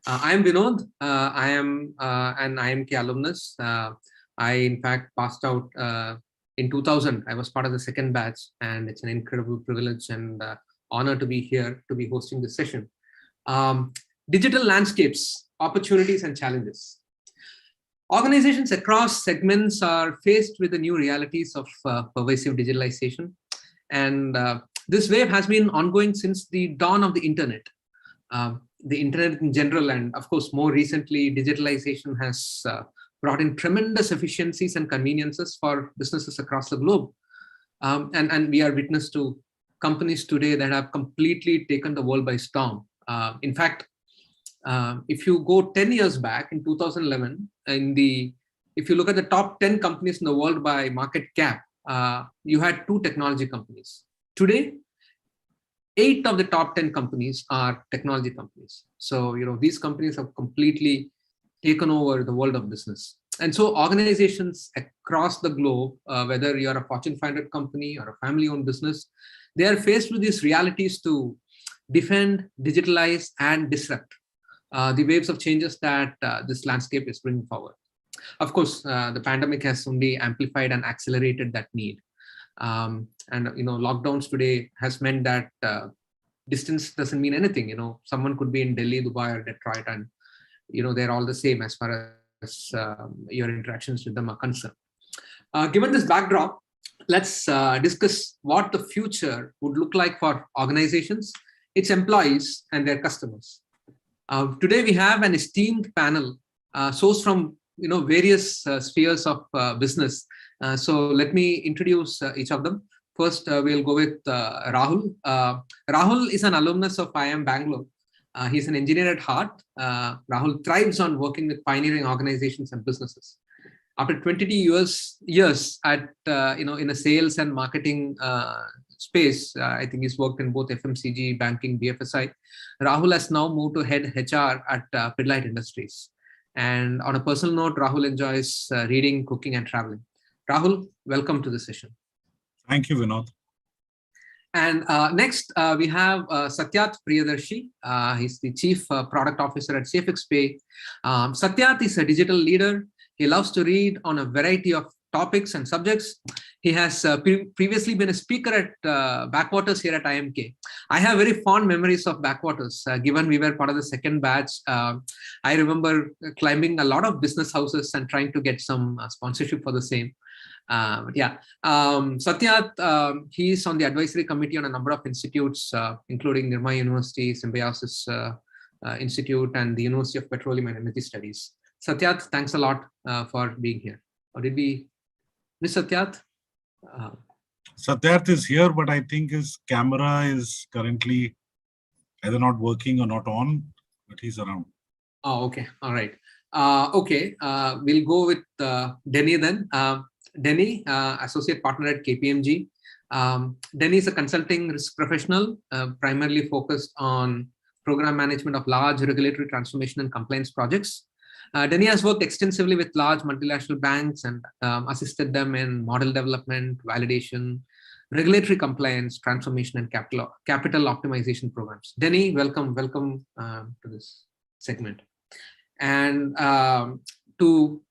I am Vinod. I am an IMK alumnus. I, in fact, passed out in 2000. I was part of the second batch, and it's an incredible privilege and honor to be here to be hosting this session. Um, Digital landscapes, opportunities, and challenges. Organizations across segments are faced with the new realities of pervasive digitalization. And this wave has been ongoing since the dawn of the internet. The internet in general, and of course, more recently, digitalization has brought in tremendous efficiencies and conveniences for businesses across the globe. And we are witness to companies today that have completely taken the world by storm. In fact, if you go 10 years back in 2011, if you look at the top 10 companies in the world by market cap, you had 2 technology companies. Today, 8 of the top 10 companies are technology companies. So, these companies have completely taken over the world of business. And so organizations across the globe, whether you're a Fortune 500 company or a family-owned business, they are faced with these realities to defend, digitalize, and disrupt the waves of changes that this landscape is bringing forward. Of course, the pandemic has only amplified and accelerated that need. And lockdowns today has meant that distance doesn't mean anything. Someone could be in Delhi, Dubai, or Detroit, and they're all the same as far as your interactions with them are concerned. Given this backdrop, let's discuss what the future would look like for organizations, its employees, and their customers. Today we have an esteemed panel sourced from various spheres of business. So let me introduce each of them. First, we'll go with Rahul. Rahul is an alumnus of IIM Bangalore. He's an engineer at heart. Rahul thrives on working with pioneering organizations and businesses. After 20 years at in a sales and marketing space, I think he's worked in both FMCG, banking, BFSI. Rahul has now moved to head HR at Pidilite Industries. And on a personal note, Rahul enjoys reading, cooking, and traveling. Rahul, welcome to the session. Thank you, Vinod. And next, we have Satyat Priyadarshi. He's the Chief Product Officer at SafeXPay. Satyat is a digital leader. He loves to read on a variety of topics and subjects. He has previously been a speaker at Backwaters here at IMK. I have very fond memories of Backwaters, given we were part of the second batch. I remember climbing a lot of business houses and trying to get some sponsorship for the same. Satyat, he is on the advisory committee on a number of institutes, including Nirma University, Symbiosis Institute, and the University of Petroleum and Energy Studies. Satyat, thanks a lot for being here. Or did we miss Satyat? Satyat is here, but I think his camera is currently either not working or not on, but he's around. Oh, okay. All right. Okay. We'll go with Denny then. Denny, associate partner at KPMG. Denny is a consulting risk professional, primarily focused on program management of large regulatory transformation and compliance projects. Denny has worked extensively with large multinational banks and assisted them in model development, validation, regulatory compliance, transformation, and capital optimization programs. Denny, welcome to this segment. And to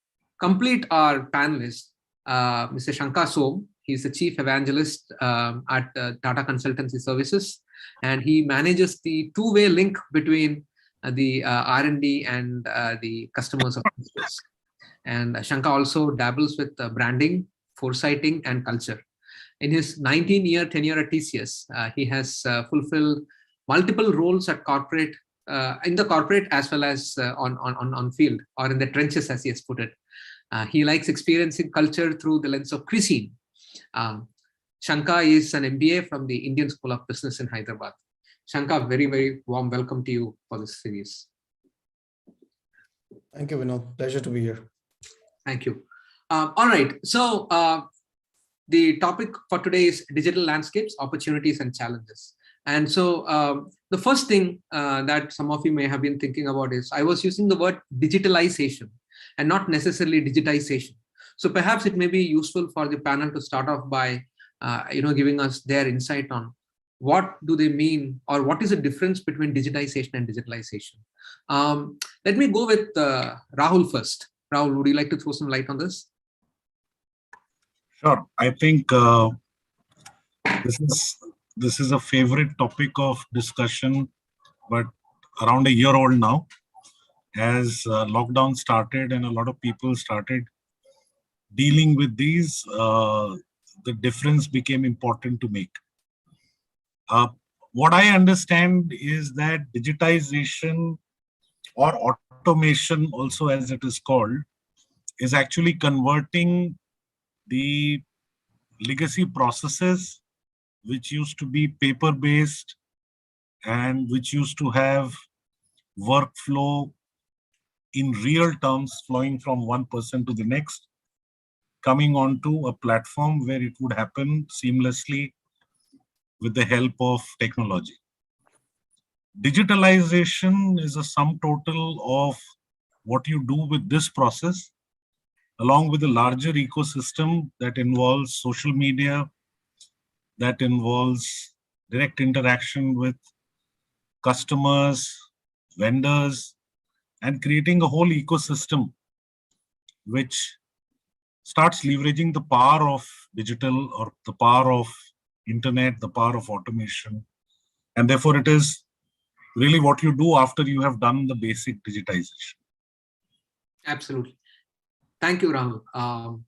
complete our panelists, Mr. Shankar Som, he's the chief evangelist at Tata Consultancy Services, and he manages the two-way link between the R&D and the customers of business. And Shankar also dabbles with branding, foresighting, and culture. In his 19-year tenure at TCS, he has fulfilled multiple roles at corporate, in the corporate as well as on field, or in the trenches, as he has put it. He likes experiencing culture through the lens of cuisine. Shankar is an MBA from the Indian School of Business in Hyderabad. Shankar, very, very warm welcome to you for this series. Thank you, Vinod. Pleasure to be here. Thank you. All right. So the topic for today is digital landscapes, opportunities, and challenges. And so the first thing that some of you may have been thinking about is I was using the word digitalization and not necessarily digitization. So perhaps it may be useful for the panel to start off by giving us their insight on what do they mean, or what is the difference between digitization and digitalization? Let me go with Rahul first. Rahul, would you like to throw some light on this? Sure. I think this is a favorite topic of discussion, but around a year old now, as lockdown started and a lot of people started dealing with these, the difference became important to make. What I understand is that digitization or automation, also as it is called, is actually converting the legacy processes which used to be paper based and which used to have workflow in real terms flowing from one person to the next, coming onto a platform where it would happen seamlessly with the help of technology. Digitalization is a sum total of what you do with this process, along with a larger ecosystem that involves social media, that involves direct interaction with customers, vendors, and creating a whole ecosystem which starts leveraging the power of digital or the power of internet, the power of automation. And therefore, it is really what you do after you have done the basic digitization. Absolutely. Thank you, Rahul.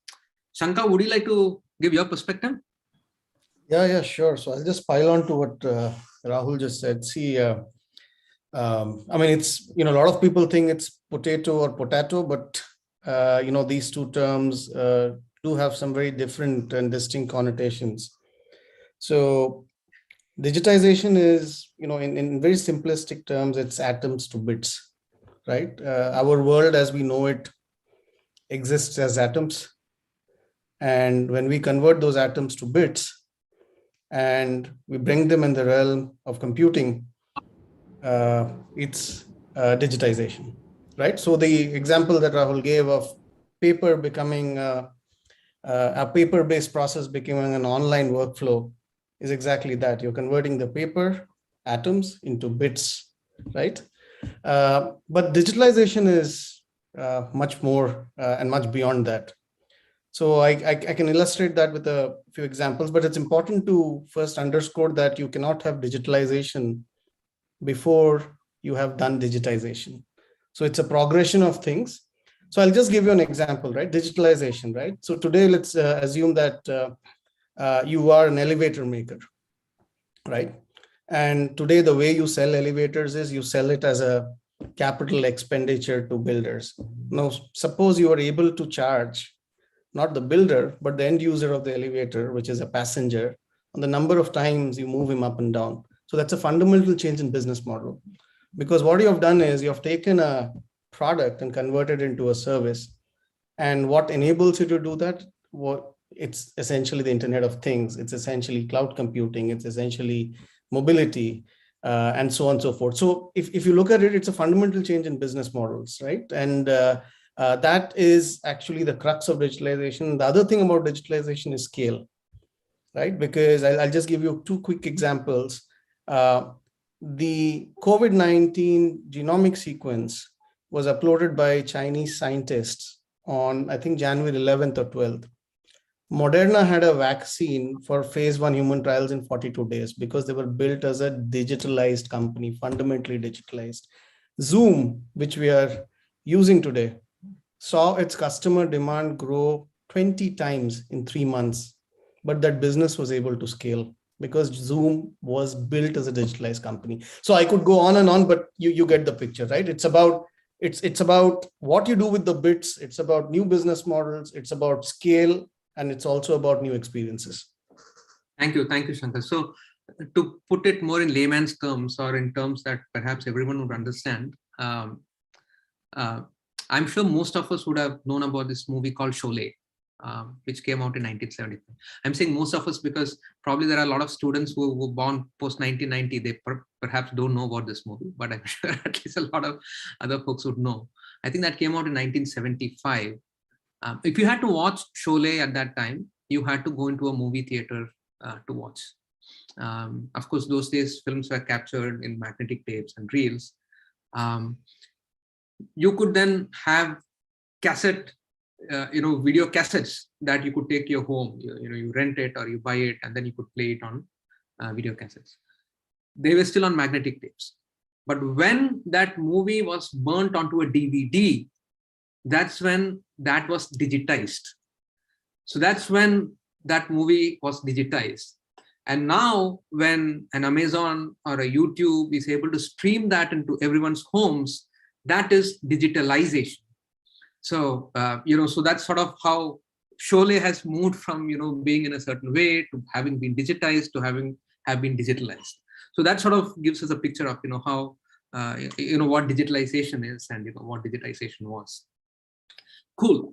Shankar, would you like to give your perspective? Yeah, sure. So I'll just pile on to what Rahul just said. See, I mean, it's, a lot of people think it's potato or potato, but, these two terms do have some very different and distinct connotations. So digitization is, in very simplistic terms, it's atoms to bits, right? Our world as we know it exists as atoms. And when we convert those atoms to bits, and we bring them in the realm of computing, it's digitization, right? So the example that Rahul gave of paper becoming a paper-based process becoming an online workflow is exactly that. You're converting the paper atoms into bits, right? But digitalization is much more and much beyond that. So I can illustrate that with a few examples, but it's important to first underscore that you cannot have digitalization before you have done digitization. So it's a progression of things. So I'll just give you an example, right? Digitalization, right? So today, let's assume that you are an elevator maker, right? And today, the way you sell elevators is you sell it as a capital expenditure to builders. Now, suppose you are able to charge not the builder, but the end user of the elevator, which is a passenger, on the number of times you move him up and down. So that's a fundamental change in business model. Because what you have done is you have taken a product and converted it into a service. And what enables you to do that? It's essentially the Internet of Things. It's essentially cloud computing. It's essentially mobility, and so on and so forth. So if you look at it, it's a fundamental change in business models, right? And that is actually the crux of digitalization. The other thing about digitalization is scale, right? Because I'll just give you two quick examples. The COVID-19 genomic sequence was uploaded by Chinese scientists on, I think, January 11th or 12th. Moderna had a vaccine for phase 1 human trials in 42 days because they were built as a digitalized company, fundamentally digitalized. Zoom, which we are using today, saw its customer demand grow 20 times in 3 months, but that business was able to scale because Zoom was built as a digitalized company. So I could go on and on, but you get the picture, right? It's about what you do with the bits. It's about new business models. It's about scale, and it's also about new experiences. Thank you, Shankar. So to put it more in layman's terms, or in terms that perhaps everyone would understand, I'm sure most of us would have known about this movie called Sholay, which came out in 1975. I'm saying most of us because probably there are a lot of students who were born post 1990. They perhaps don't know about this movie, but I'm sure at least a lot of other folks would know. I think that came out in 1975. If you had to watch Sholay at that time, you had to go into a movie theater to watch. Of course, those days films were captured in magnetic tapes and reels. Um, you could then have cassette, video cassettes that you could take your home. You rent it or you buy it, and then you could play it on video cassettes. They were still on magnetic tapes. But when that movie was burnt onto a DVD, that's when that was digitized. So that's when that movie was digitized. And now when an Amazon or a YouTube is able to stream that into everyone's homes, that is digitalization. So, so that's sort of how Sholay has moved from, being in a certain way to having been digitized to have been digitalized. So that sort of gives us a picture of, how, what digitalization is and, what digitization was. Cool.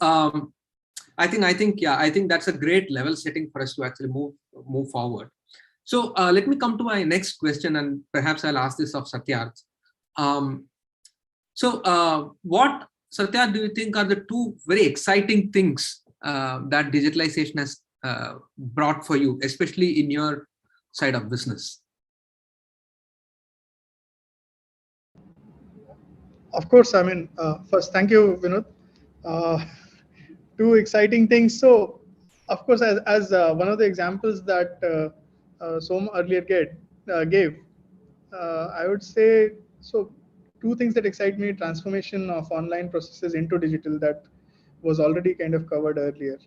I think that's a great level setting for us to actually move forward. So let me come to my next question, and perhaps I'll ask this of Satyarth. What, Satya, do you think are the two very exciting things that digitalization has brought for you, especially in your side of business? Of course, I mean, first, thank you, Vinod. Two exciting things. So, of course, as one of the examples that Som earlier gave, I would say, so two things that excite me: transformation of online processes into digital, that was already kind of covered earlier.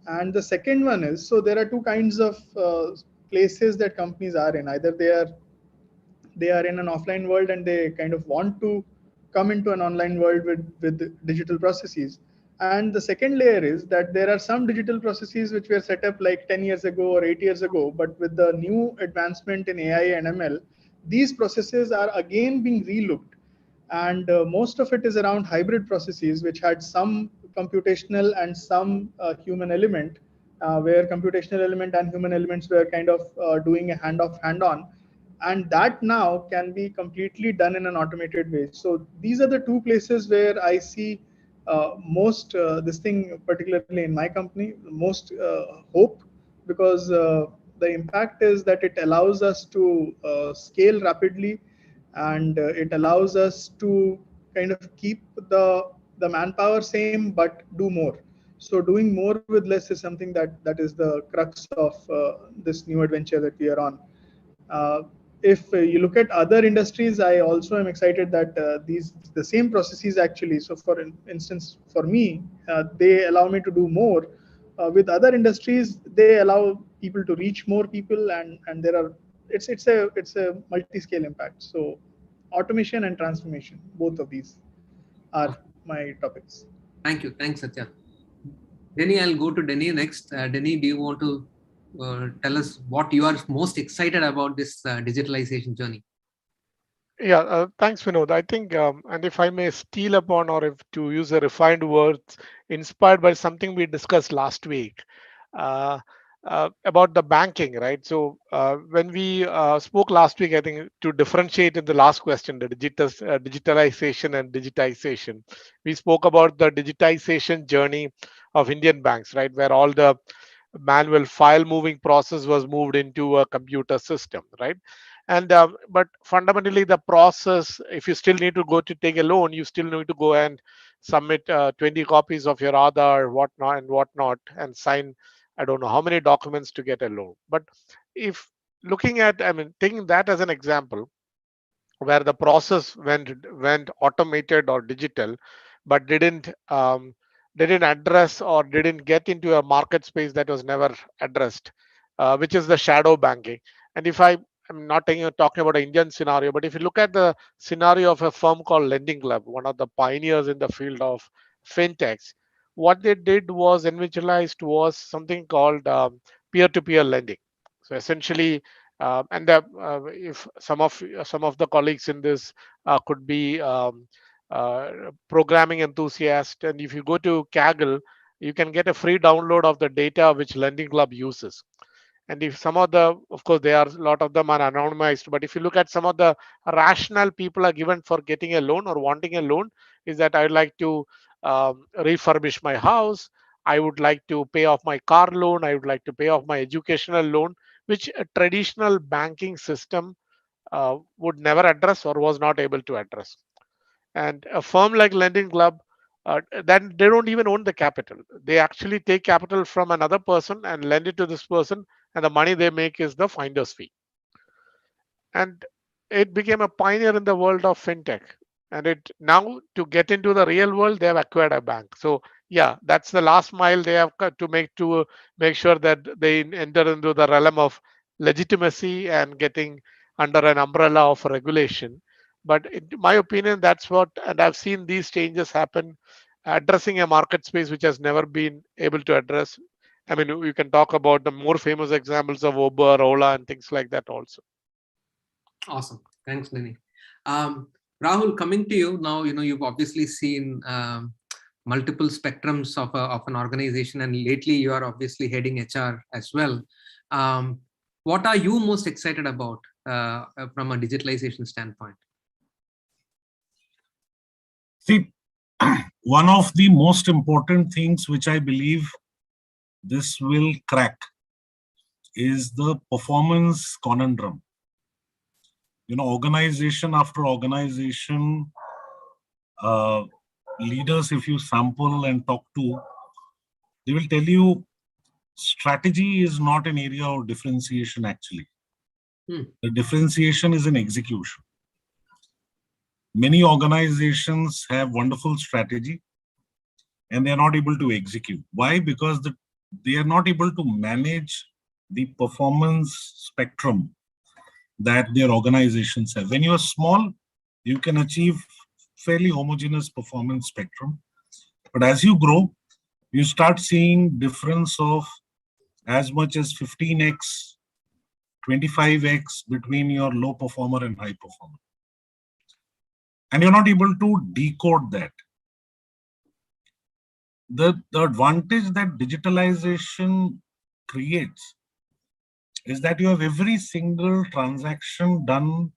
And the second one is, so there are two kinds of places that companies are in. Either they are in an offline world and they kind of want to come into an online world with digital processes. And the second layer is that there are some digital processes which were set up like 10 years ago or 8 years ago, but with the new advancement in AI and ML, these processes are again being relooked. And most of it is around hybrid processes, which had some computational and some human element, where computational element and human elements were kind of doing a hand-on, and that now can be completely done in an automated way. So these are the two places where I see most this thing, particularly in my company, most hope, because the impact is that it allows us to scale rapidly, and it allows us to kind of keep the manpower same but do more. So doing more with less is something that is the crux of this new adventure that we are on. If you look at other industries, I also am excited that the same processes actually. So, for instance, for me, they allow me to do more. With other industries, they allow people to reach more people, and there are it's a multi-scale impact. So, automation and transformation, both of these are my topics. Thank you. Thanks, Satya. Denny, I'll go to Denny next. Denny, do you want to tell us what you are most excited about this digitalization journey? Yeah, thanks, Vinod. I think, and if I may steal upon, or if to use a refined words, inspired by something we discussed last week uh, about the banking, right? So when we spoke last week, I think to differentiate in the last question, the digitalization and digitization, we spoke about the digitization journey of Indian banks, right, where all the manual file moving process was moved into a computer system, right? And but fundamentally the process, if you still need to go to take a loan, you still need to go and submit 20 copies of your Aadhaar, whatnot, and sign I don't know how many documents to get a loan. But if looking at, I mean, taking that as an example, where the process went automated or digital, but didn't address or didn't get into a market space that was never addressed, which is the shadow banking. And if I'm not talking about an Indian scenario, but if you look at the scenario of a firm called Lending Club, one of the pioneers in the field of fintechs, what they did was individualized was something called peer-to-peer lending. So essentially, and if some of the colleagues in this could be programming enthusiasts, and if you go to Kaggle, you can get a free download of the data which Lending Club uses. And if some of the, of course, there are a lot of them are anonymized, but if you look at some of the rationale people are given for getting a loan or wanting a loan, is that I'd like to refurbish my house, I would like to pay off my car loan, I would like to pay off my educational loan. which a traditional banking system would never address or was not able to address. And a firm like Lending Club, then they don't even own the capital. They actually take capital from another person and lend it to this person, and the money they make is the finder's fee. And it became a pioneer in the world of fintech. And it now, to get into the real world, they have acquired a bank. So yeah, that's the last mile they have got to make sure that they enter into the realm of legitimacy and getting under an umbrella of regulation. But in my opinion, that's what, and I've seen these changes happen, addressing a market space which has never been able to address. I mean, you can talk about the more famous examples of Uber, Ola, and things like that also. Awesome. Thanks, Nini. Rahul, coming to you now, you've obviously seen multiple spectrums of an organization, and lately you are obviously heading HR as well. What are you most excited about from a digitalization standpoint? See, one of the most important things which I believe this will crack is the performance conundrum. Organization after organization, leaders, if you sample and talk to, they will tell you strategy is not an area of differentiation actually. The differentiation is in execution. Many organizations have wonderful strategy and they are not able to execute. Why? Because they are not able to manage the performance spectrum that their organizations have. When you are small, you can achieve fairly homogeneous performance spectrum. But as you grow, you start seeing difference of as much as 15x, 25x between your low performer and high performer. And you're not able to decode that. The advantage that digitalization creates is that you have every single transaction done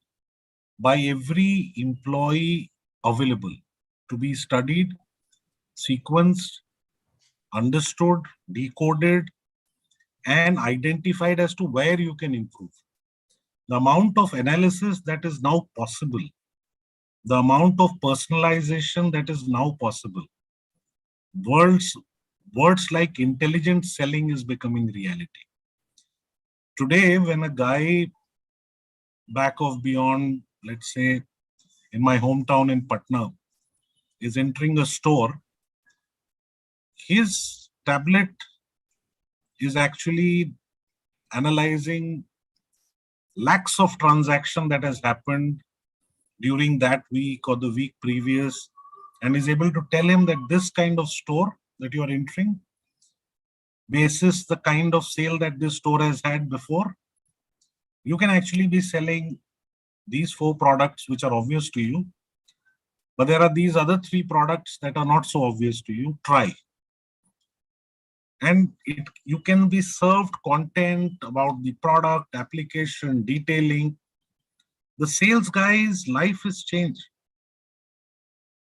by every employee available to be studied, sequenced, understood, decoded, and identified as to where you can improve. The amount of analysis that is now possible, the amount of personalization that is now possible, words like intelligent selling is becoming reality. Today, when a guy back of beyond, let's say in my hometown in Patna, is entering a store, his tablet is actually analyzing lakhs of transactions that has happened during that week or the week previous, and is able to tell him that this kind of store that you are entering, basis the kind of sale that this store has had before, you can actually be selling these 4 products which are obvious to you, but there are these other 3 products that are not so obvious to you. Try. And you can be served content about the product, application, detailing. The sales guy's life is changed.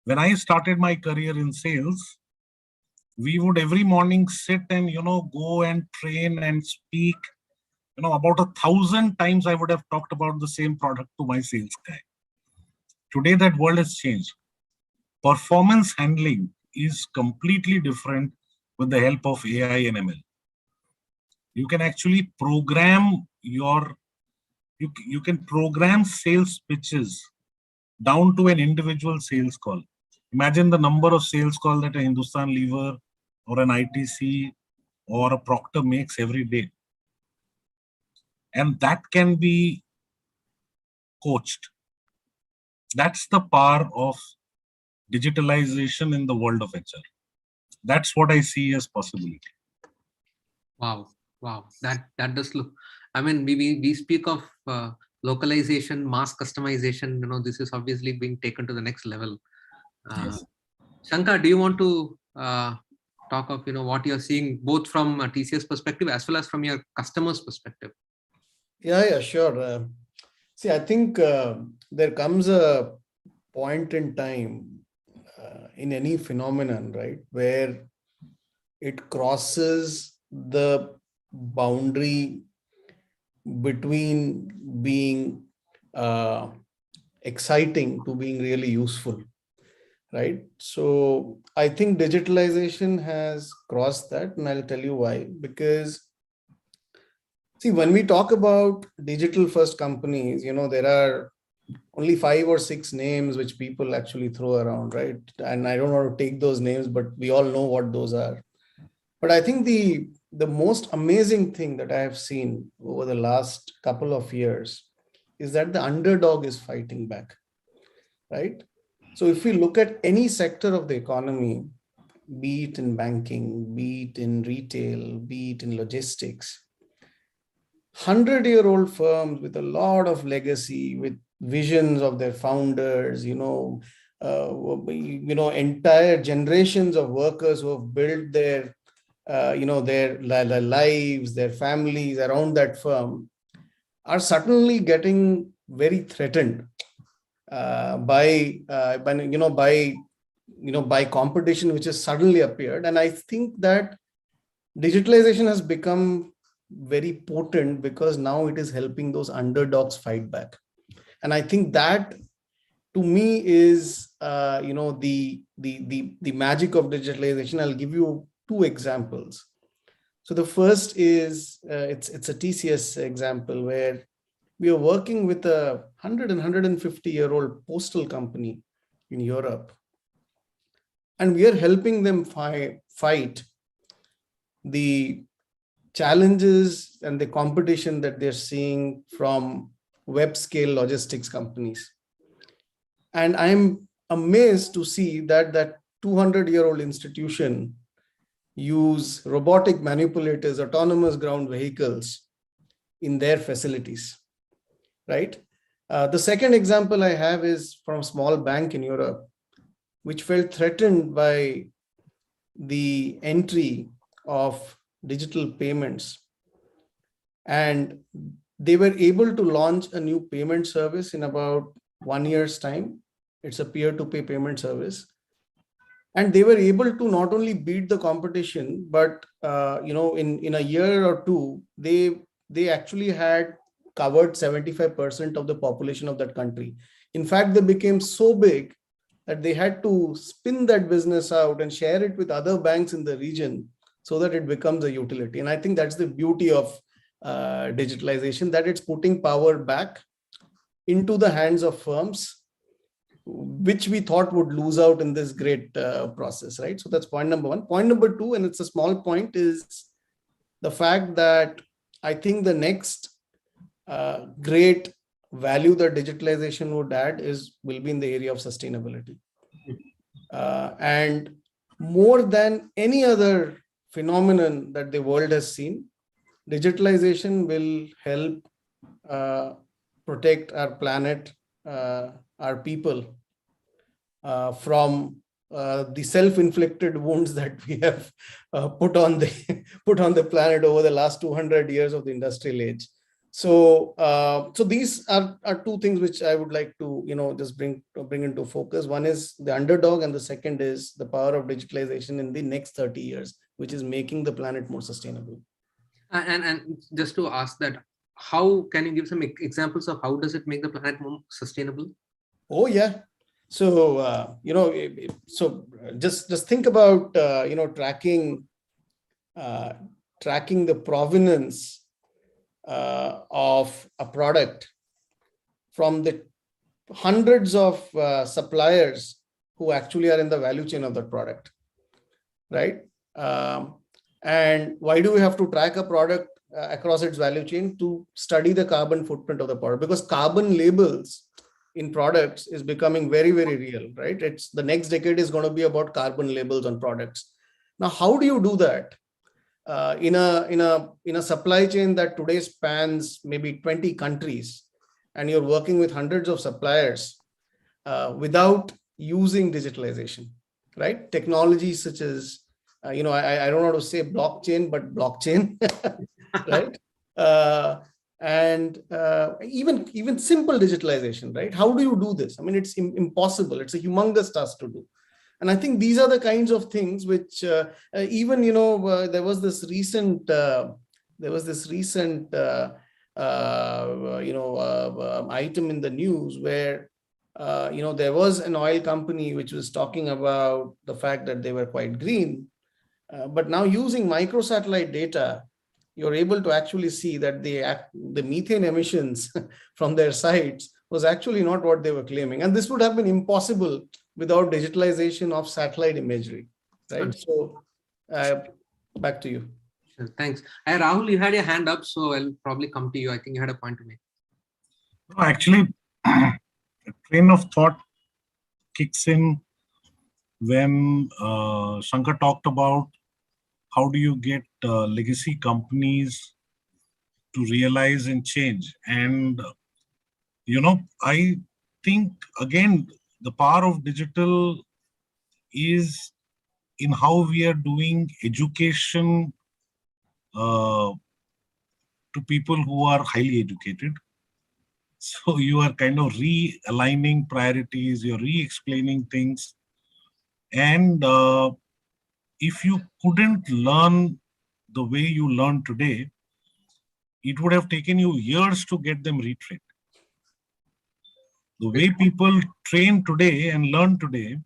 When I started my career in sales, we would every morning sit and, go and train and speak. About 1,000 times I would have talked about the same product to my sales guy. Today, that world has changed. Performance handling is completely different with the help of AI and ML. You can actually program you can program sales pitches down to an individual sales call. Imagine the number of sales calls that a Hindustan Lever or an ITC or a Procter makes every day. And that can be coached. That's the power of digitalization in the world of HR. That's what I see as possibility. Wow. That does look. I mean, we speak of localization, mass customization. This is obviously being taken to the next level. Yes. Shankar, do you want to talk of what you're seeing both from a TCS perspective as well as from your customers' perspective? Yeah, sure. See, I think there comes a point in time in any phenomenon, right, where it crosses the boundary between being exciting to being really useful, right? So I think digitalization has crossed that, and I'll tell you why. Because see, when we talk about digital first companies, there are only 5 or 6 names which people actually throw around, right? And I don't want to take those names, but we all know what those are. But I think the most amazing thing that I have seen over the last couple of years is that the underdog is fighting back, right? So if we look at any sector of the economy, be it in banking, be it in retail, be it in logistics, 100-year-old firms with a lot of legacy, with visions of their founders, entire generations of workers who have built their lives, their families around that firm, are suddenly getting very threatened by competition which has suddenly appeared. And I think that digitalization has become very potent because now it is helping those underdogs fight back. And I think that, to me, is the magic of digitalization. I'll give you 2 examples. So the first is it's a TCS example where we are working with a 150-year-old postal company in Europe, and we are helping them fight the challenges and the competition that they're seeing from web scale logistics companies. And I'm amazed to see that 200-year-old institution use robotic manipulators, autonomous ground vehicles in their facilities, right? The second example I have is from a small bank in Europe, which felt threatened by the entry of digital payments. And they were able to launch a new payment service in about 1 year's time. It's a peer-to-peer payment service. And they were able to not only beat the competition, but in a year or two, they actually had covered 75% of the population of that country. In fact, they became so big that they had to spin that business out and share it with other banks in the region so that it becomes a utility. And I think that's the beauty of digitalization, that it's putting power back into the hands of firms, which we thought would lose out in this great process, right? So that's point number 1. Point number 2, and it's a small point, is the fact that I think the next great value that digitalization would add will be in the area of sustainability. And more than any other phenomenon that the world has seen, digitalization will help protect our planet, our people, from the self-inflicted wounds that we have put on the planet over the last 200 years of the industrial age. So these are 2 things which I would like to just bring into focus. One is the underdog, and the second is the power of digitalization in the next 30 years, which is making the planet more sustainable. And just to ask that, how can you give some examples of how does it make the planet more sustainable? Oh yeah. So just think about tracking the provenance of a product from the hundreds of suppliers who actually are in the value chain of that product, right? And why do we have to track a product across its value chain? To study the carbon footprint of the product, because carbon labels in products is becoming very, very real, right? It's the next decade is going to be about carbon labels on products. Now, how do you do that in a supply chain that today spans maybe 20 countries, and you're working with hundreds of suppliers without using digitalization, right? Technologies such as I don't know how to say blockchain, but blockchain, right? And even simple digitalization, right? How do you do this? I mean, it's impossible. It's a humongous task to do. And I think these are the kinds of things which even, there was this recent item in the news where there was an oil company which was talking about the fact that they were quite green, but now using microsatellite data, you're able to actually see that the methane emissions from their sites was actually not what they were claiming, and this would have been impossible without digitalization of satellite imagery, right? So back to you. Sure, thanks. Rahul, you had your hand up, so I'll probably come to you. I think you had a point to make. No, actually, a train of thought kicks in when Shankar talked about how do you get legacy companies to realize and change. And, I think, again, the power of digital is in how we are doing education to people who are highly educated. So you are kind of realigning priorities, you're re-explaining things. And if you couldn't learn the way you learn today, it would have taken you years to get them retrained. The way people train today and learn today,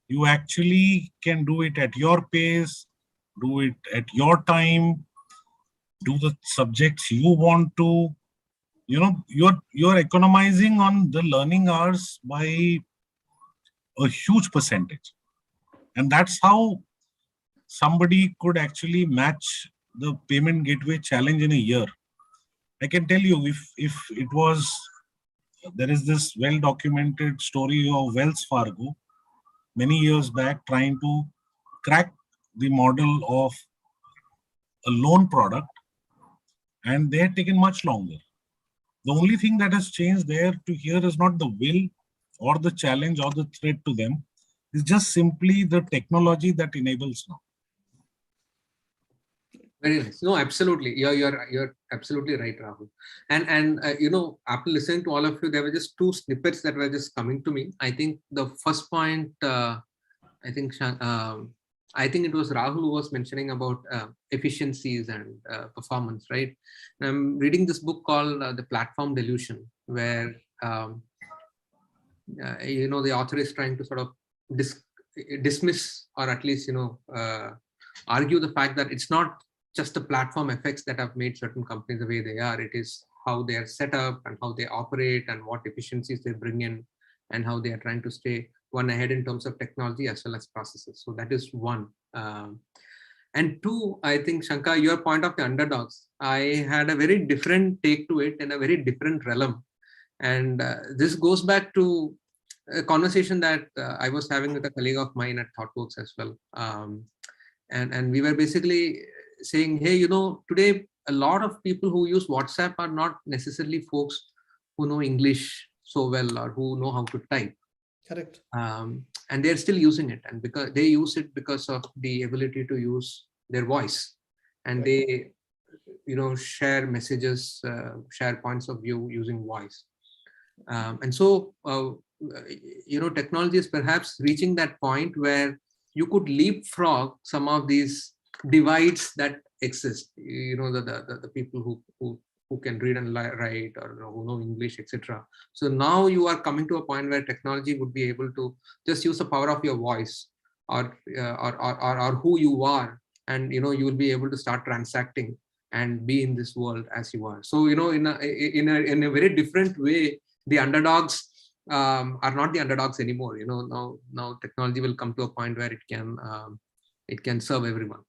you actually can do it at your pace, do it at your time, do the subjects you want to. You're economizing on the learning hours by a huge percentage. And that's how somebody could actually match the payment gateway challenge in a year. I can tell you, if it was, there is this well-documented story of Wells Fargo many years back trying to crack the model of a loan product, and they had taken much longer. The only thing that has changed there to here is not the will or the challenge or the threat to them. It's just simply the technology that enables now. Very nice. No, absolutely. You're absolutely right, Rahul. And after listening to all of you, there were just two snippets that were just coming to me. I think the first point, I think it was Rahul who was mentioning about efficiencies and performance, right? And I'm reading this book called The Platform Delusion, where the author is trying to sort of dismiss, or at least argue the fact that it's not just the platform effects that have made certain companies the way they are. It is how they are set up and how they operate and what efficiencies they bring in and how they are trying to stay one ahead in terms of technology as well as processes. So that is one. And two, I think, Shankar, your point of the underdogs, I had a very different take to it in a very different realm. And this goes back to a conversation that I was having with a colleague of mine at ThoughtWorks as well. And we were basically saying, hey, today a lot of people who use WhatsApp are not necessarily folks who know English so well or who know how to type. Correct. And they're still using it, and because they use it because of the ability to use their voice, and Right. they share messages, share points of view using voice. And so technology is perhaps reaching that point where you could leapfrog some of these divides that exist, the people who can read and write, or who know English, etc. So now you are coming to a point where technology would be able to just use the power of your voice or who you are, and you will be able to start transacting and be in this world as you are. So in a very different way, the underdogs are not the underdogs anymore. Now technology will come to a point where it can serve everyone.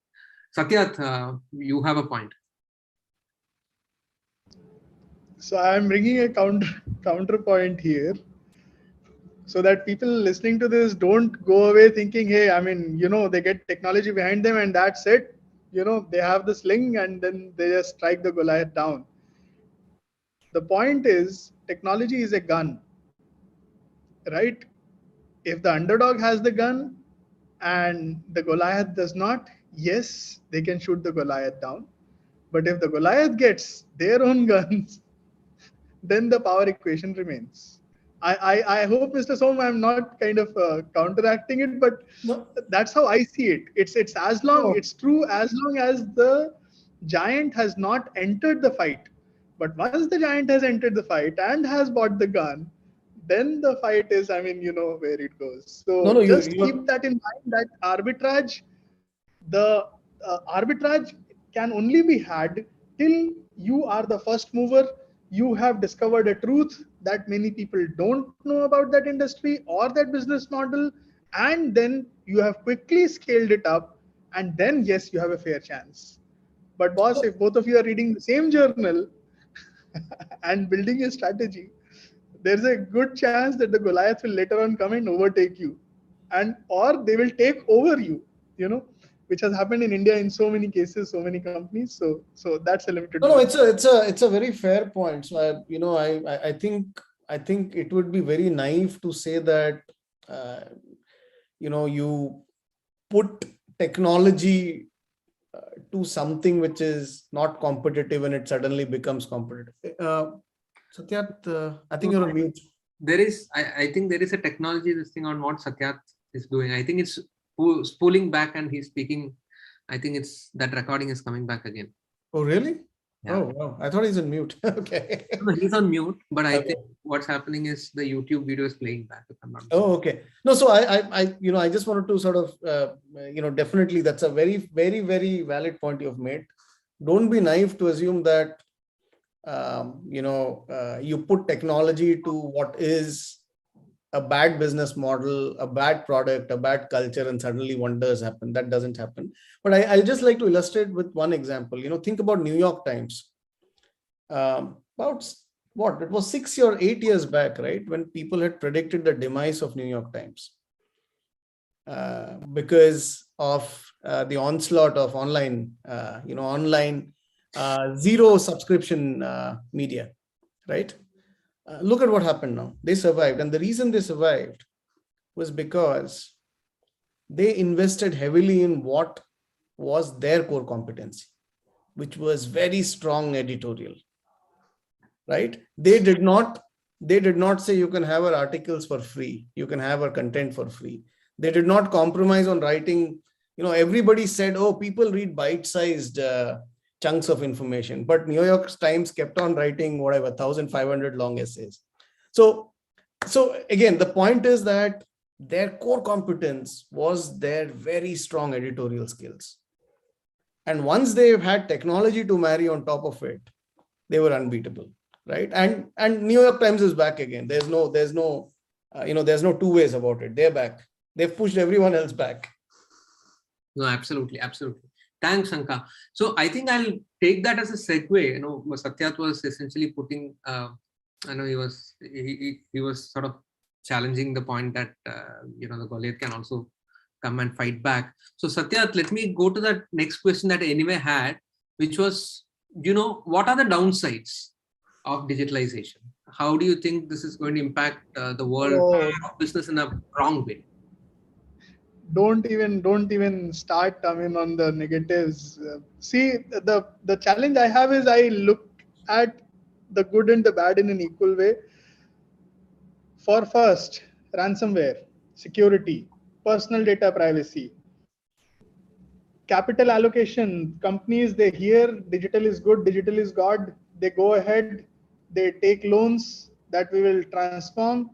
Satyat, you have a point. So I'm bringing a counterpoint here, so that people listening to this don't go away thinking, hey, they get technology behind them and that's it. They have the sling and then they just strike the Goliath down. The point is, technology is a gun, right? If the underdog has the gun and the Goliath does not, yes, they can shoot the Goliath down. But if the Goliath gets their own guns, then the power equation remains. I hope, Mr. Som, I'm not kind of counteracting it, but No. that's how I see it. It's as long, No. it's true as long as the giant has not entered the fight. But once the giant has entered the fight and has bought the gun, then the fight is, I mean, you know where it goes. No, So no, just you're keep that in mind, that arbitrage, the arbitrage can only be had till you are the first mover. You have discovered a truth that many people don't know about that industry or that business model, and then you have quickly scaled it up, and then yes, you have a fair chance. But boss, if both of you are reading the same journal and building a strategy, there's a good chance that the Goliath will later on come and overtake you, and or they will take over you. You know, which has happened in India in so many cases, so many companies. So that's a limited no, no. point. It's a very fair point. So I think it would be very naive to say that you put technology to something which is not competitive and it suddenly becomes competitive. Satyat, I think you're on mute. There is, I think there is a technology, this thing on what Satyat is doing. I think it's spooling back and he's speaking. I think it's that recording is coming back again. Oh, really? Yeah. Oh, wow. I thought he's on mute. Okay. No, he's on mute, but I Okay. think what's happening is the YouTube video is playing back. If I'm not Oh, okay. No, so I just wanted to sort of, definitely that's a very, very, very valid point you've made. Don't be naive to assume that, you put technology to what is a bad business model, a bad product, a bad culture, and suddenly wonders happen. That doesn't happen. But I'll just like to illustrate with one example. Think about New York Times. About what? It was 6 or 8 years back, right? When people had predicted the demise of New York Times because of the onslaught of online zero subscription media, right? Look at what happened now. They survived. And the reason they survived was because they invested heavily in what was their core competency, which was very strong editorial, right? They did not say you can have our articles for free. You can have our content for free. They did not compromise on writing. Everybody said, oh, people read bite-sized chunks of information, but New York Times kept on writing 1,500 long essays. So again, the point is that their core competence was their very strong editorial skills. And once they had technology to marry on top of it, they were unbeatable, right? And New York Times is back again. There's no two ways about it. They're back. They've pushed everyone else back. No, absolutely. Thanks, Anka. So I think I'll take that as a segue. Satyat was essentially putting, he was sort of challenging the point that, the Goliath can also come and fight back. So Satyat, let me go to that next question that Anyway had, which was, what are the downsides of digitalization? How do you think this is going to impact the world of business in a wrong way? Don't even start, I mean, on the negatives. See, the challenge I have is I look at the good and the bad in an equal way. For first, ransomware, security, personal data privacy, capital allocation. Companies, they hear digital is good, digital is God, they go ahead, they take loans that we will transform.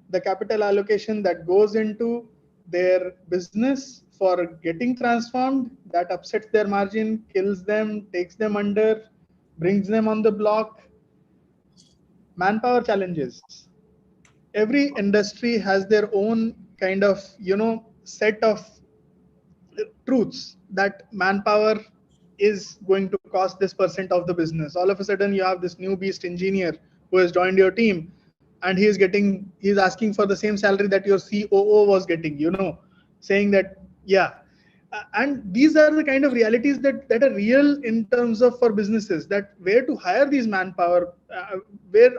The capital allocation that goes into their business for getting transformed, that upsets their margin, kills them, takes them under, brings them on the block. Manpower challenges. Every industry has their own kind of set of truths, that manpower is going to cost this percent of the business. All of a sudden you have this new beast engineer who has joined your team, and he's asking for the same salary that your COO was getting, saying that, yeah. And these are the kind of realities that are real in terms of for businesses, that where to hire these manpower,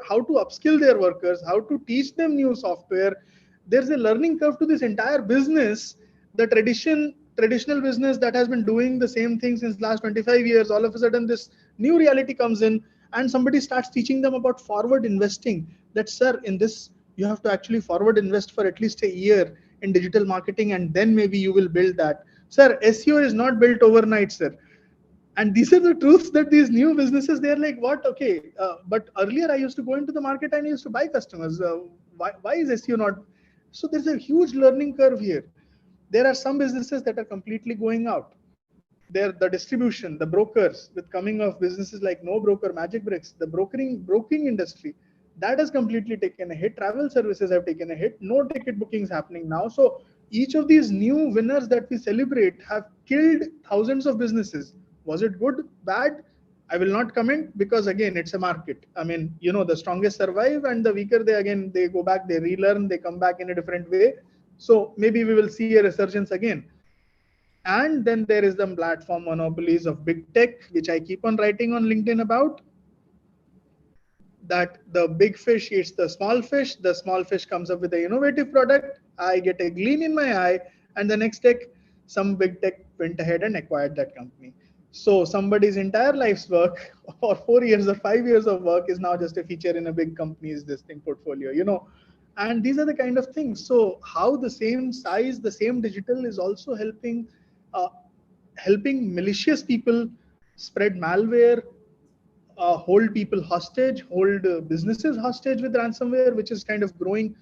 how to upskill their workers, how to teach them new software. There's a learning curve to this entire business. The traditional business that has been doing the same thing since last 25 years, all of a sudden this new reality comes in, and somebody starts teaching them about forward investing, that sir, in this you have to actually forward invest for at least a year in digital marketing, and then maybe you will build that. Sir, SEO is not built overnight, sir. And these are the truths that these new businesses, they're like, what? Okay. But earlier I used to go into the market and I used to buy customers. Why is SEO not? So there's a huge learning curve here. There are some businesses that are completely going out. They're the distribution, the brokers, with coming of businesses like No Broker, Magic Bricks, the broking industry, that has completely taken a hit. Travel services have taken a hit. No ticket bookings happening now. So each of these new winners that we celebrate have killed thousands of businesses. Was it good, bad? I will not comment, because again, it's a market. I mean, the strongest survive and the weaker, they go back, they relearn, they come back in a different way. So maybe we will see a resurgence again. And then there is the platform monopolies of big tech, which I keep on writing on LinkedIn about, that the big fish eats the small fish comes up with an innovative product, I get a gleam in my eye, and the next tech, some big tech went ahead and acquired that company. So somebody's entire life's work or 4 years or 5 years of work is now just a feature in a big company's this thing portfolio. And these are the kind of things. So how the same size, the same digital is also uh, helping malicious people spread malware, hold people hostage, hold businesses hostage with ransomware, which is kind of growing.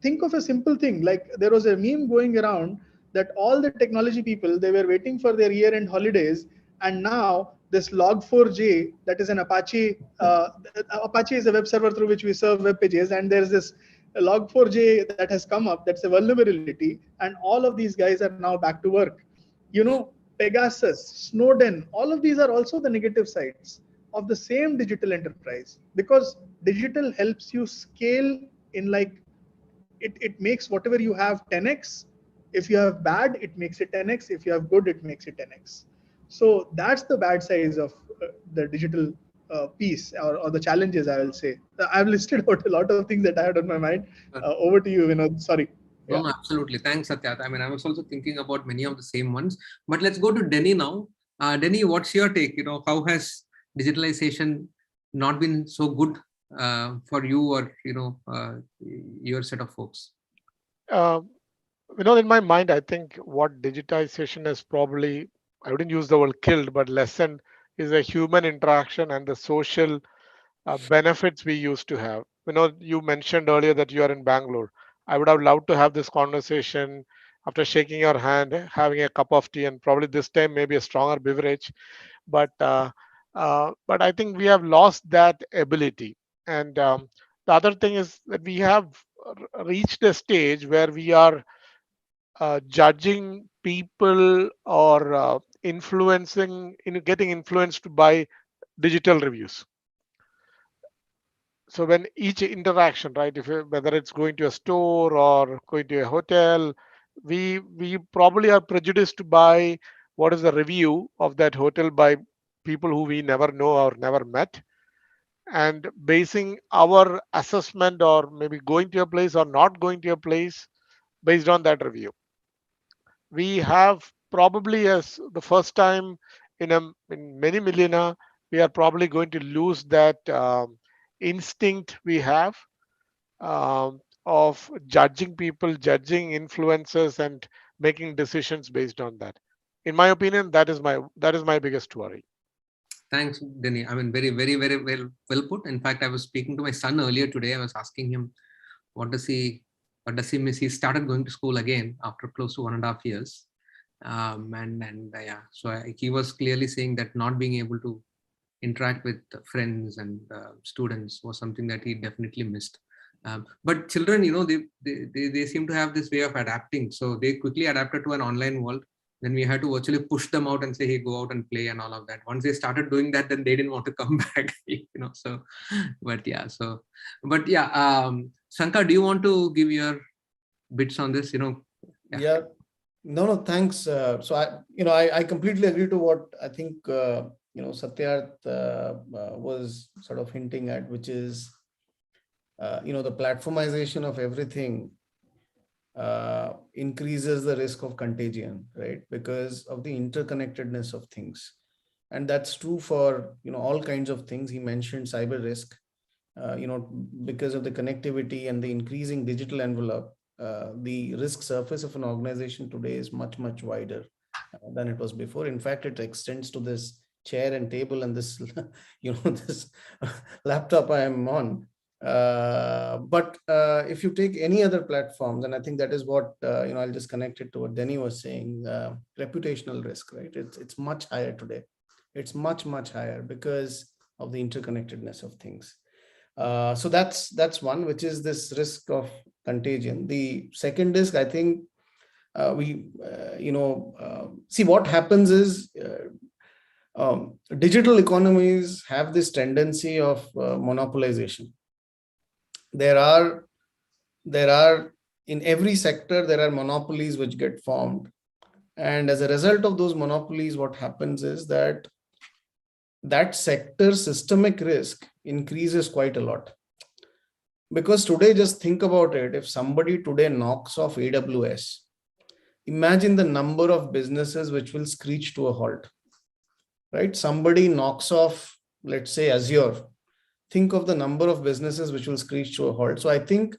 Think of a simple thing, like there was a meme going around that all the technology people, they were waiting for their year-end holidays, and now this Log4j, that is an Apache. Apache is a web server through which we serve web pages, and there's this Log4j that has come up. That's a vulnerability, and all of these guys are now back to work. Pegasus, Snowden, all of these are also the negative sides of the same digital enterprise, because digital helps you scale in, like, it makes whatever you have 10x. If you have bad, it makes it 10x. If you have good, it makes it 10x. So that's the bad sides of the digital piece, or the challenges, I will say. I've listed out a lot of things that I had on my mind. Over to you, Vinod. Sorry. No, no, absolutely. Thanks, Satya. I mean, I was also thinking about many of the same ones, but let's go to Denny now. Denny, what's your take? How has digitalization not been so good for you, or, your set of folks? Uh, in my mind, I think what digitization is probably, I wouldn't use the word killed, but lessened, is a human interaction and the social benefits we used to have. You mentioned earlier that you are in Bangalore. I would have loved to have this conversation after shaking your hand, having a cup of tea, and probably this time maybe a stronger beverage. But I think we have lost that ability. And the other thing is that we have reached a stage where we are judging people or getting influenced by digital reviews. So when each interaction, right, whether it's going to a store or going to a hotel, we probably are prejudiced by what is the review of that hotel by people who we never know or never met, and basing our assessment or maybe going to a place or not going to a place based on that review. We have probably, as the first time in many millennia, we are probably going to lose that instinct we have of judging people, judging influencers, and making decisions based on that. In my opinion, that is my biggest worry. Thanks, Denny. I mean, very, very, very well put. In fact, I was speaking to my son earlier today. I was asking him, what does he miss? He started going to school again after close to 1.5 years. So he was clearly saying that not being able to interact with friends and students was something that he definitely missed. But children, they seem to have this way of adapting. So they quickly adapted to an online world. Then we had to virtually push them out and say, hey, go out and play and all of that. Once they started doing that, then they didn't want to come back. Shankar, do you want to give your bits on this? Yeah. No, thanks. So I completely agree to what I think Satyarth was sort of hinting at, which is the platformization of everything increases the risk of contagion, right? Because of the interconnectedness of things. And that's true for all kinds of things. He mentioned cyber risk, because of the connectivity and the increasing digital envelope. The risk surface of an organization today is much, much wider than it was before. In fact, it extends to this chair and table and this, this laptop I am on. But if you take any other platforms, and I think that is what, I'll just connect it to what Denny was saying, reputational risk, right? It's much higher today. It's much, much higher because of the interconnectedness of things. So that's one, which is this risk of contagion. The second risk, I think, see what happens is digital economies have this tendency of monopolization. There are in every sector, there are monopolies which get formed. And as a result of those monopolies, what happens is that sector's systemic risk increases quite a lot. Because today, just think about it. If somebody today knocks off AWS, imagine the number of businesses which will screech to a halt, right? Somebody knocks off, let's say, Azure. Think of the number of businesses which will screech to a halt. So I think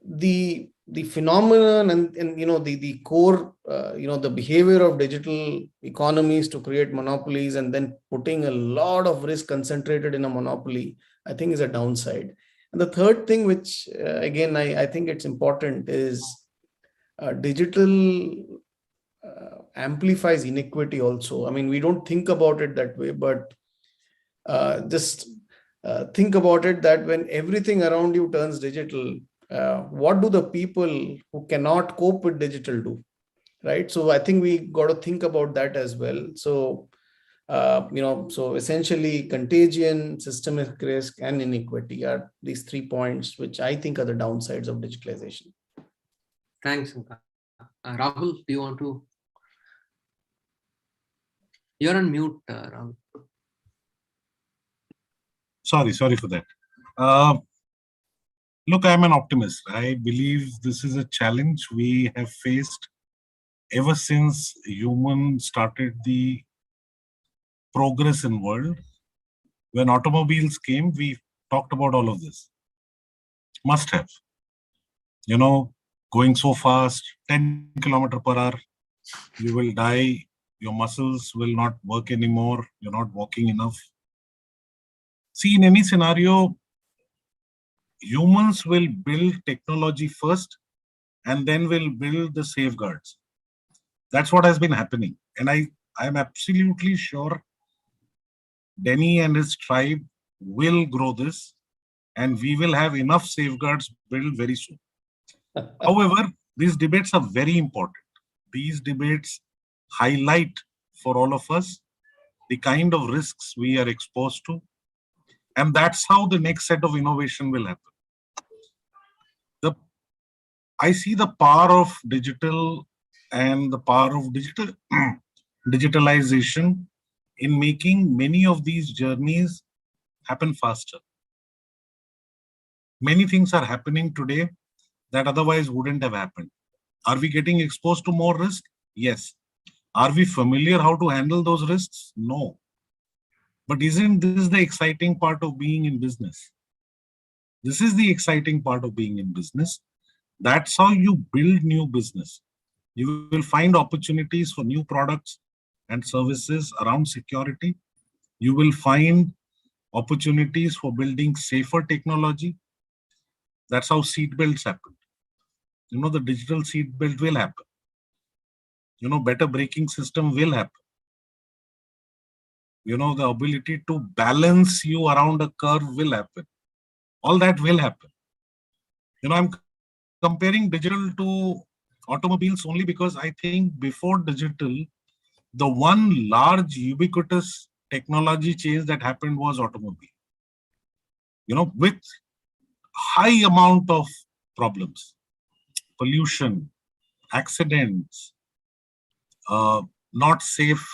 the phenomenon and the core, the behavior of digital economies to create monopolies and then putting a lot of risk concentrated in a monopoly, I think is a downside. And the third thing, which again, I think it's important, is digital amplifies inequity also. I mean, we don't think about it that way, but just think about it that when everything around you turns digital, what do the people who cannot cope with digital do, right? So I think we got to think about that as well. So, so essentially contagion, systemic risk, and inequity are these 3 points, which I think are the downsides of digitalization. Thanks, Sankar. Rahul, do you want to? You're on mute, Rahul. Sorry for that. Look, I'm an optimist. I believe this is a challenge we have faced ever since humans started the progress in world. When automobiles came, we talked about all of this. Must have. Going so fast, 10 km/h, you will die. Your muscles will not work anymore. You're not walking enough. See, in any scenario, humans will build technology first and then will build the safeguards. That's what has been happening. And I'm absolutely sure Denny and his tribe will grow this and we will have enough safeguards built very soon. However, these debates are very important. These debates highlight for all of us the kind of risks we are exposed to. And that's how the next set of innovation will happen. I see the power of digital and the power of digitalization in making many of these journeys happen faster. Many things are happening today that otherwise wouldn't have happened. Are we getting exposed to more risk? Yes. Are we familiar how to handle those risks? No. But isn't this the exciting part of being in business? This is the exciting part of being in business. That's how you build new business. You will find opportunities for new products and services around security. You will find opportunities for building safer technology. That's how seatbelts happen. The digital seatbelt will happen. Better braking system will happen. The ability to balance you around a curve will happen. All that will happen. I'm comparing digital to automobiles only because I think before digital, the one large ubiquitous technology change that happened was automobile. With high amount of problems, pollution, accidents, not safe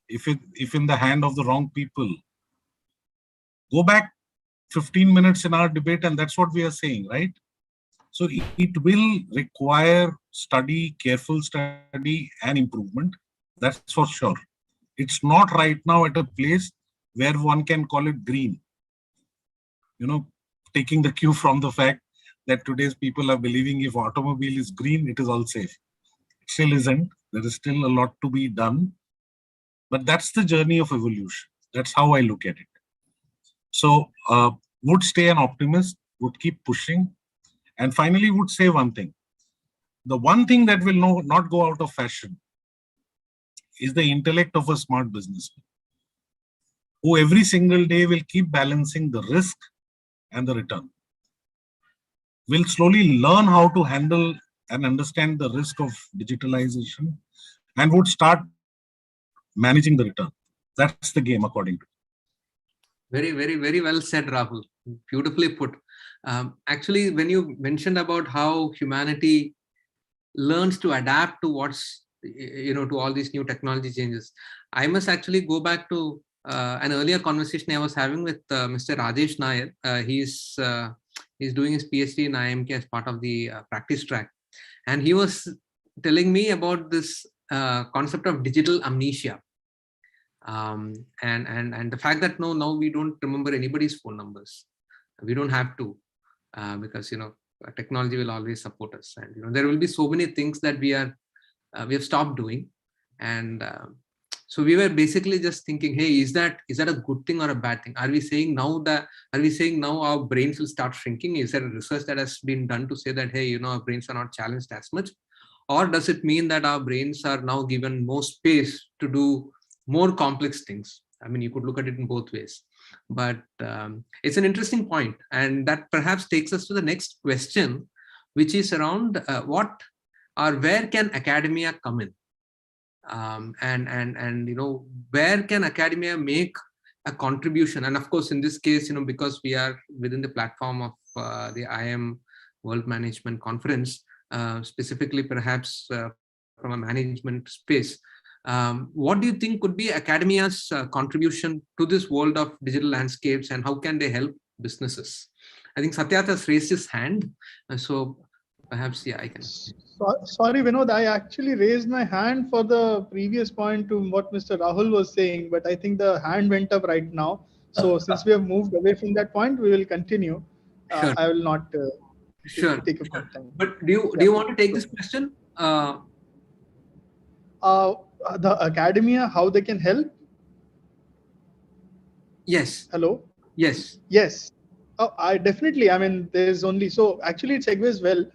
if in the hand of the wrong people. Go back 15 minutes in our debate and that's what we are saying, right? So it will require study, careful study and improvement. That's for sure. It's not right now at a place where one can call it green. Taking the cue from the fact that today's people are believing if automobile is green, it is all safe. It still isn't. There is still a lot to be done. But that's the journey of evolution. That's how I look at it. So would stay an optimist, would keep pushing, and finally would say one thing. The one thing that will not go out of fashion is the intellect of a smart businessman, who every single day will keep balancing the risk and the return. Will slowly learn how to handle and understand the risk of digitalization and would start managing the return. That's the game, according to me. Very, very, very well said, Rahul. Beautifully put. Actually, when you mentioned about how humanity learns to adapt to what's, to all these new technology changes, I must actually go back to an earlier conversation I was having with Mr. Rajesh Nair. He's doing his PhD in IMK as part of the practice track. And he was telling me about this concept of digital amnesia. And the fact that now we don't remember anybody's phone numbers. We don't have to, because technology will always support us, and there will be so many things that we have stopped doing, and so we were basically just thinking, hey, is that a good thing or a bad thing? Are we saying now our brains will start shrinking? Is there a research that has been done to say that, hey, our brains are not challenged as much? Or does it mean that our brains are now given more space to do more complex things? I mean, you could look at it in both ways, but it's an interesting point, and that perhaps takes us to the next question, which is around where can academia come in, and where can academia make a contribution? And of course, in this case, because we are within the platform of the IIM World Management Conference, specifically perhaps from a management space. What do you think could be academia's contribution to this world of digital landscapes, and how can they help businesses? I think Satyat has raised his hand, so perhaps, yeah, I can. Sorry, Vinod, I actually raised my hand for the previous point to what Mr. Rahul was saying, but I think the hand went up right now. So since we have moved away from that point, we will continue. Sure. I will not take up Sure. time. But do you want to take this question? The academia, how they can help? Yes. Hello? Yes. Yes. Oh, I mean, there's only, so actually it segues well.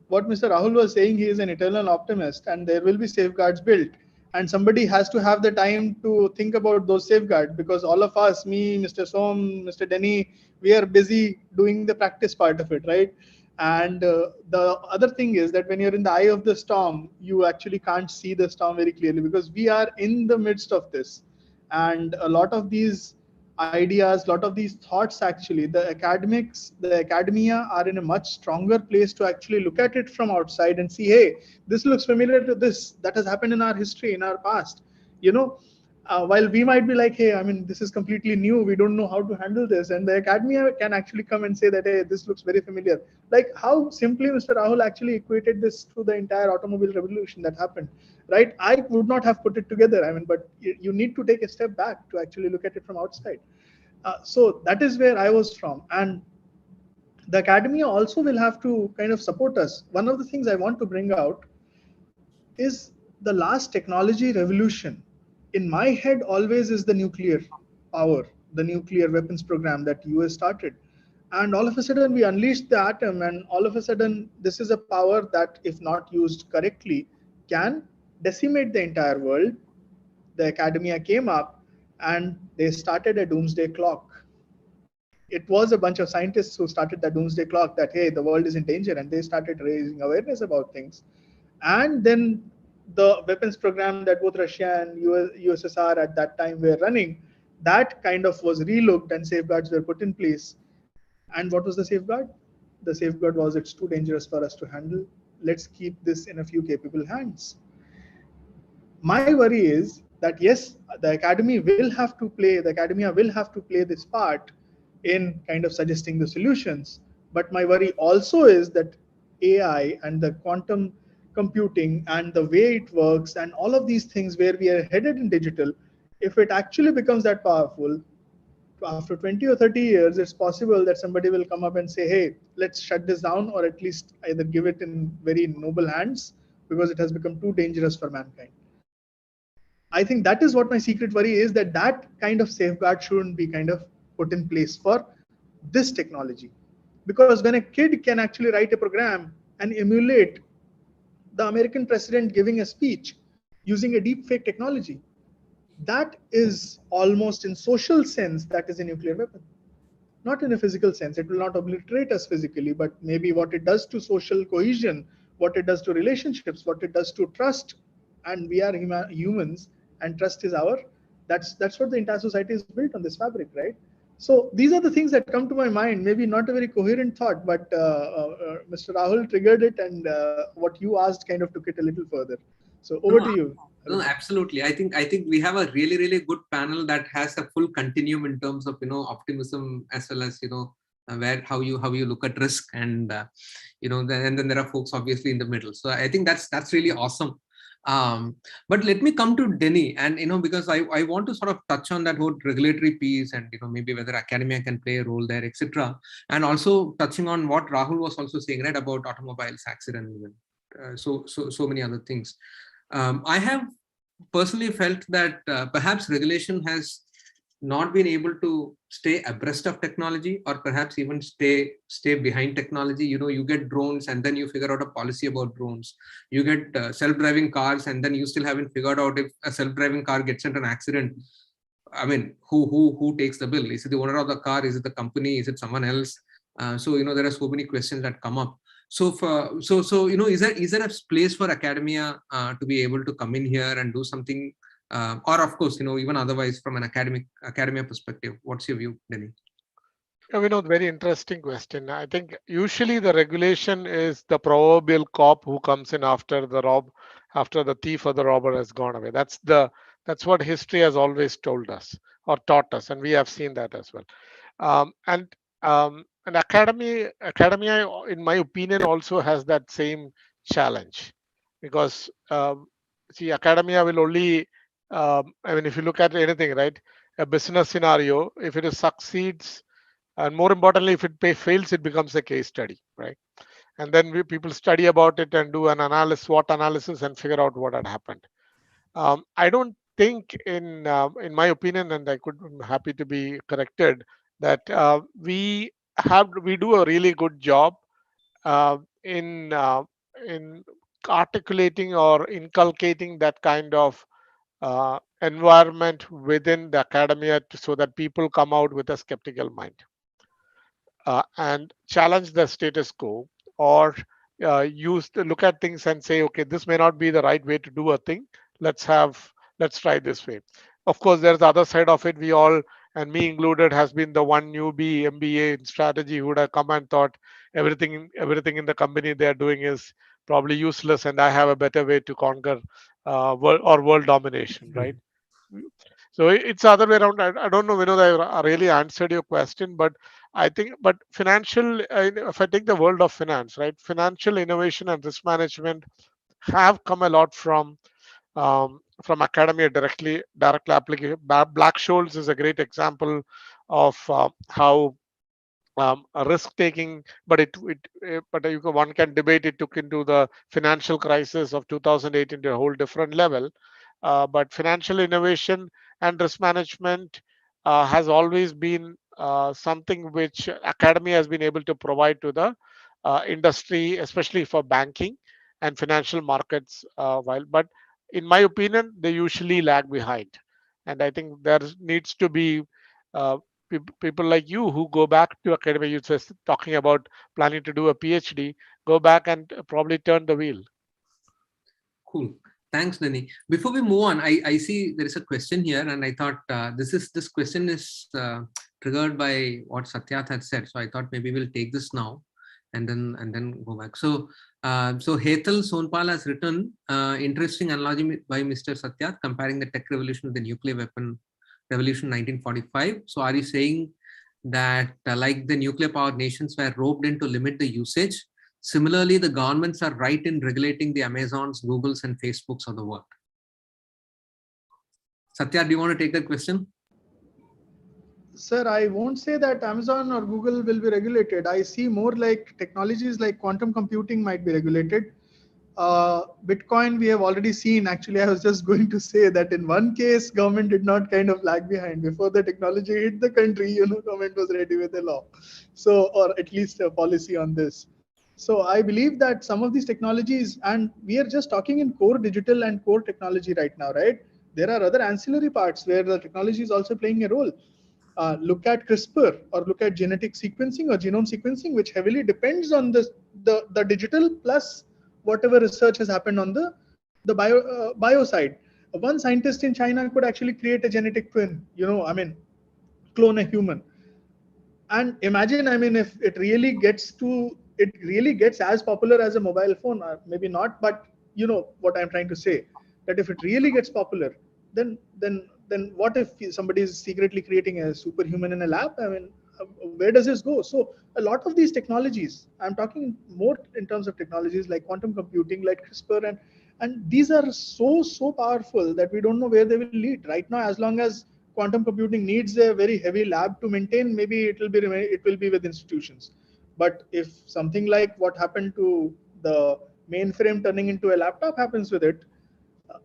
What Mr. Rahul was saying, he is an eternal optimist, and there will be safeguards built. And somebody has to have the time to think about those safeguards, because all of us, me, Mr. Som, Mr. Denny, we are busy doing the practice part of it, right? And the other thing is that when you're in the eye of the storm, you actually can't see the storm very clearly, because we are in the midst of this. And a lot of these ideas, a lot of these thoughts, actually, the academia are in a much stronger place to actually look at it from outside and see, hey, this looks familiar to this that has happened in our history, in our past. While we might be like, hey, I mean, this is completely new, we don't know how to handle this, and the academia can actually come and say that, hey, this looks very familiar. Like how simply Mr. Rahul actually equated this to the entire automobile revolution that happened, right? I would not have put it together. I mean, but you need to take a step back to actually look at it from outside. So that is where I was from. And the academia also will have to kind of support us. One of the things I want to bring out is the last technology revolution. In my head, always is the nuclear power, the nuclear weapons program that US started. And all of a sudden, we unleashed the atom, and all of a sudden, this is a power that, if not used correctly, can decimate the entire world. The academia came up and they started a doomsday clock. It was a bunch of scientists who started the doomsday clock that, hey, the world is in danger, and they started raising awareness about things. And then the weapons program that both Russia and USSR at that time were running, that kind of was relooked and safeguards were put in place. And what was the safeguard? The safeguard was, it's too dangerous for us to handle. Let's keep this in a few capable hands. My worry is that, yes, the academia will have to play this part in kind of suggesting the solutions. But my worry also is that AI and the quantum computing and the way it works and all of these things where we are headed in digital, if it actually becomes that powerful, after 20 or 30 years, it's possible that somebody will come up and say, hey, let's shut this down, or at least either give it in very noble hands, because it has become too dangerous for mankind. I think that is what my secret worry is, that that kind of safeguard shouldn't be kind of put in place for this technology. Because when a kid can actually write a program and emulate the American president giving a speech using a deep fake technology, that is almost in social sense, that is a nuclear weapon. Not in a physical sense. It will not obliterate us physically, but maybe what it does to social cohesion, what it does to relationships, what it does to trust, and we are humans, and trust is our. That's what the entire society is built on, this fabric, right? So these are the things that come to my mind. Maybe not a very coherent thought, but Mr. Rahul triggered it, and what you asked kind of took it a little further. So over No, to you. no, absolutely. I think we have a really, really good panel that has a full continuum in terms of, optimism, as well as, where how you look at risk, and and then there are folks obviously in the middle. So I think that's really awesome. But let me come to Denny, and because I want to sort of touch on that whole regulatory piece, and maybe whether academia can play a role there, etc. And also touching on what Rahul was also saying, right, about automobiles accident, even so many other things. I have personally felt that perhaps regulation has not been able to stay abreast of technology, or perhaps even stay behind technology. You get drones, and then you figure out a policy about drones. You get self-driving cars, and then you still haven't figured out if a self-driving car gets into an accident. I mean, who takes the bill? Is it the owner of the car? Is it the company? Is it someone else? So there are so many questions that come up. So is there a place for academia to be able to come in here and do something, or of course, even otherwise from an academia perspective? What's your view, Denny? Very interesting question. I think usually the regulation is the proverbial cop who comes in after the thief or the robber has gone away. That's what history has always told us or taught us, and we have seen that as well. And academia, in my opinion, also has that same challenge, because see, academia will only, if you look at anything, right, a business scenario, if it succeeds, and more importantly, if it fails, it becomes a case study, right? And then people study about it and do an analysis, SWOT analysis, and figure out what had happened. I don't think, in my opinion, and I'm happy to be corrected, that we do a really good job uh, in uh, in articulating or inculcating that kind of environment within the academia, so that people come out with a skeptical mind and challenge the status quo, or look at things and say, okay, this may not be the right way to do a thing. Let's try this way. Of course, there's the other side of it. We all, and me included, has been the one newbie MBA in strategy who would have come and thought everything in the company they're doing is probably useless, and I have a better way to conquer world domination, right? So it's the other way around. I don't know, Vinod, I really answered your question, but I think, but financial, if I take the world of finance, right, financial innovation and risk management have come a lot from academia direct application. Black-Scholes is a great example of how a risk taking, but one can debate, it took into the financial crisis of 2008 into a whole different level. But financial innovation and risk management has always been something which academia has been able to provide to the industry, especially for banking and financial markets. But in my opinion, they usually lag behind, and I think there needs to be uh, people like you who go back to academia. You just talking about planning to do a PhD, go back and probably turn the wheel. Cool. Thanks, Denny. Before we move on, I see there is a question here, and I thought this question is triggered by what Satyat had said. So I thought maybe we'll take this now, and then go back. So Hetal Sonpal has written interesting analogy by Mr. Satyat, comparing the tech revolution with the nuclear weapon revolution 1945. So are you saying that like the nuclear powered nations were roped in to limit the usage, similarly, the governments are right in regulating the Amazons, Googles, and Facebooks of the world? Satya, do you want to take that question? Sir, I won't say that Amazon or Google will be regulated. I see more like technologies like quantum computing might be regulated. Bitcoin, we have already seen. Actually, I was just going to say that in one case, government did not kind of lag behind. Before the technology hit the country, government was ready with a law, so, or at least a policy on this. So I believe that some of these technologies, and we are just talking in core digital and core technology right now, right? There are other ancillary parts where the technology is also playing a role. Look at CRISPR, or look at genetic sequencing or genome sequencing, which heavily depends on the digital plus whatever research has happened on the bio side. One scientist in China could actually create a genetic twin, clone a human. And imagine, if it really gets as popular as a mobile phone, or maybe not, but you know what I'm trying to say, that if it really gets popular, then what if somebody is secretly creating a superhuman in a lab? Where does this go? So a lot of these technologies, I'm talking more in terms of technologies like quantum computing, like CRISPR, and these are so powerful that we don't know where they will lead right now. As long as quantum computing needs a very heavy lab to maintain, maybe it will be with institutions. But if something like what happened to the mainframe turning into a laptop happens with it, uh,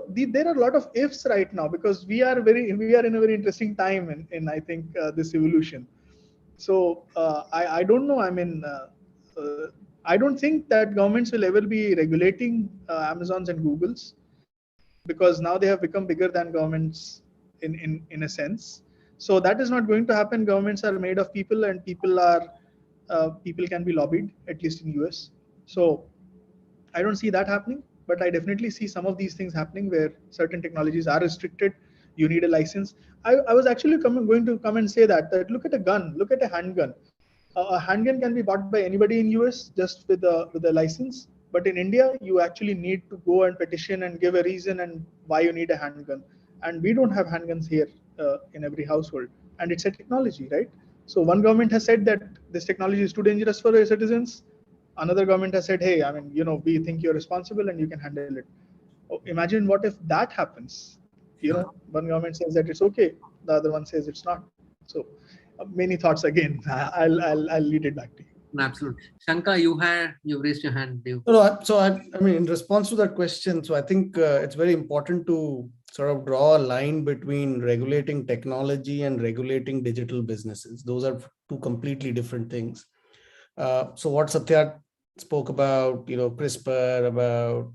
there are a lot of ifs right now, because we are in a very interesting time in I think this evolution. So I don't know. Uh, I don't think that governments will ever be regulating Amazons and Googles, because now they have become bigger than governments in a sense. So that is not going to happen. Governments are made of people, and people can be lobbied, at least in US. So I don't see that happening, but I definitely see some of these things happening where certain technologies are restricted. You need a license. I was actually going to come and say that look at a gun, look at a handgun. A handgun can be bought by anybody in US just with a license. But in India, you actually need to go and petition and give a reason and why you need a handgun. And we don't have handguns here in every household. And it's a technology, right? So one government has said that this technology is too dangerous for their citizens. Another government has said, hey, we think you're responsible and you can handle it. Oh, imagine what if that happens. One government says that it's okay, the other one says it's not. So many thoughts again. I'll lead it back to you. Absolutely. Shankar, you raised your hand. So I mean, in response to that question, so I think it's very important to sort of draw a line between regulating technology and regulating digital businesses. Those are two completely different things. So what Satya spoke about, CRISPR, about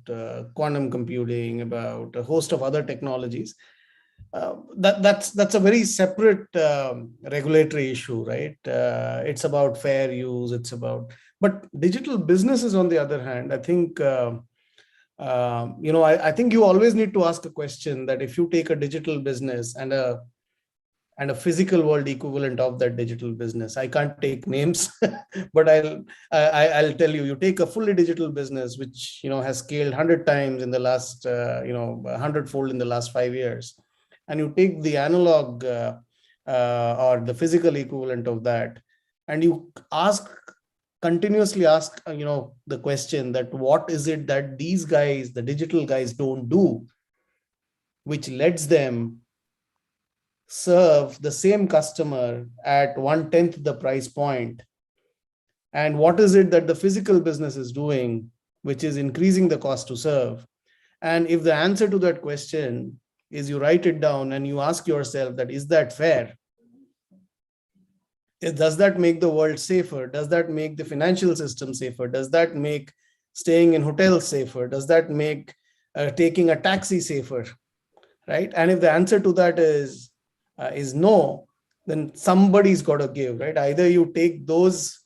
quantum computing, about a host of other technologies, that's a very separate regulatory issue, right? It's about fair use. But digital businesses, on the other hand, I think I think you always need to ask a question that if you take a digital business and a physical world equivalent of that digital business, I can't take names, but I'll tell you. You take a fully digital business which has scaled 100 times in the last 100-fold in the last 5 years, and you take the analog or the physical equivalent of that, and you continuously ask the question that what is it that these guys, the digital guys, don't do, which lets them serve the same customer at 1/10 the price point, and what is it that the physical business is doing which is increasing the cost to serve. And if the answer to that question is, you write it down and you ask yourself that, is that fair? Does that make the world safer? Does that make the financial system safer? Does that make staying in hotels safer? Does that make taking a taxi safer? Right? And if the answer to that is no, then somebody's got to give, right? Either you take those,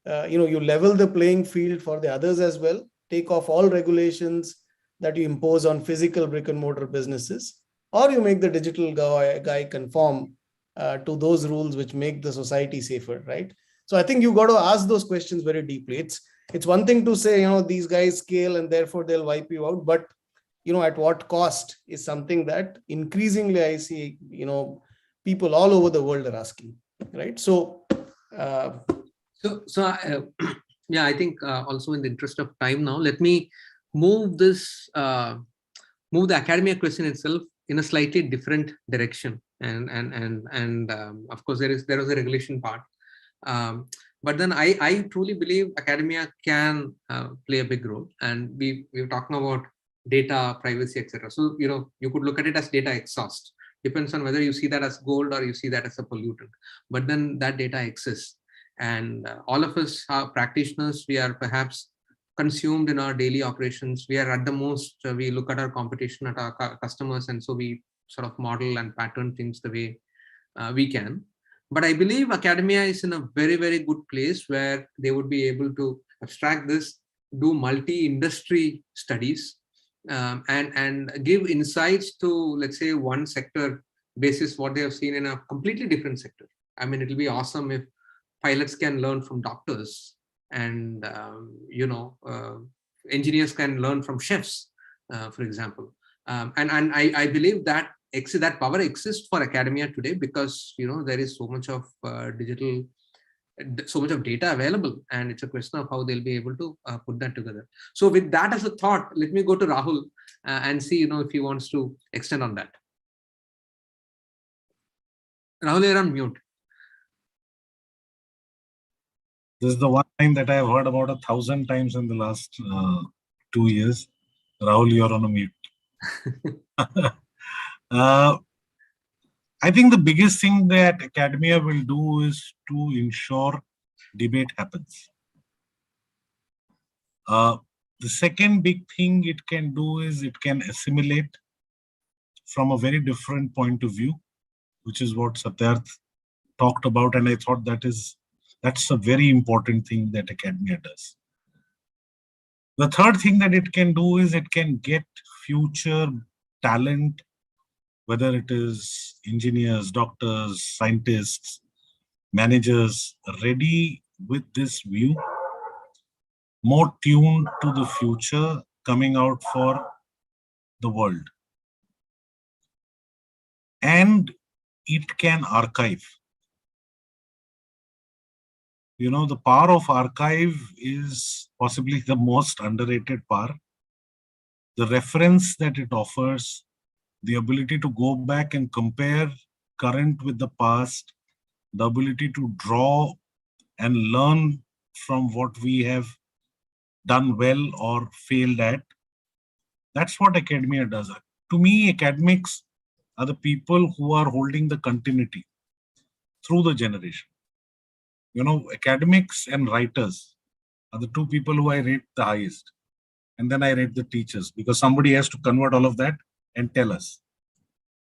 you level the playing field for the others as well, take off all regulations that you impose on physical brick and mortar businesses, or you make the digital guy conform to those rules which make the society safer, right? So I think you got to ask those questions very deeply. It's one thing to say, these guys scale and therefore they'll wipe you out, but at what cost is something that increasingly I see, people all over the world are asking, right? So, yeah, I think also in the interest of time now, let me move the academia question itself in a slightly different direction. And of course, there was a regulation part. But then I truly believe academia can play a big role, and we're talking about data, privacy, etc. So you could look at it as data exhaust. Depends on whether you see that as gold or you see that as a pollutant. But then that data exists, and all of us are practitioners. We are perhaps consumed in our daily operations. We are at the most, we look at our competition, at our customers, and so we sort of model and pattern things the way we can. But I believe academia is in a very, very good place where they would be able to abstract this, do multi-industry studies, and give insights to, let's say, one sector basis what they have seen in a completely different sector. I mean, it'll be awesome if pilots can learn from doctors, and engineers can learn from chefs, for example. And I believe that that power exists for academia today, because there is so much of so much of data available, and it's a question of how they'll be able to put that together. So with that as a thought, let me go to Rahul and see if he wants to extend on that. Rahul, you're on mute. This is the one line that I have heard about 1,000 times in the last 2 years. Rahul, you're on a mute. I think the biggest thing that academia will do is to ensure debate happens. The second big thing it can do is it can assimilate from a very different point of view, which is what Satyarth talked about, and I thought that's a very important thing that academia does. The third thing that it can do is it can get future talent, whether it is engineers, doctors, scientists, managers, ready with this view, more tuned to the future coming out for the world. And it can archive. The power of archive is possibly the most underrated power. The reference that it offers, the ability to go back and compare current with the past, the ability to draw and learn from what we have done well or failed at. That's what academia does. To me, academics are the people who are holding the continuity through the generation. Academics and writers are the two people who I rate the highest. And then I rate the teachers, because somebody has to convert all of that and tell us.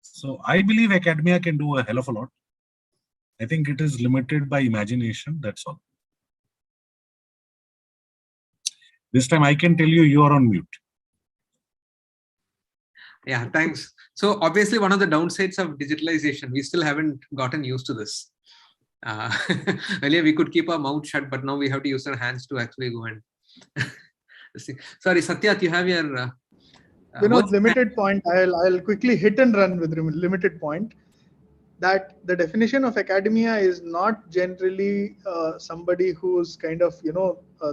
So I believe academia can do a hell of a lot. I think it is limited by imagination, that's all. This time I can tell you are on mute. Yeah, thanks. So obviously one of the downsides of digitalization, we still haven't gotten used to this. Earlier we could keep our mouth shut, but now we have to use our hands to actually go and sorry, Satyarth, you have your limited point. I'll quickly hit and run with limited point. That the definition of academia is not generally somebody who's kind of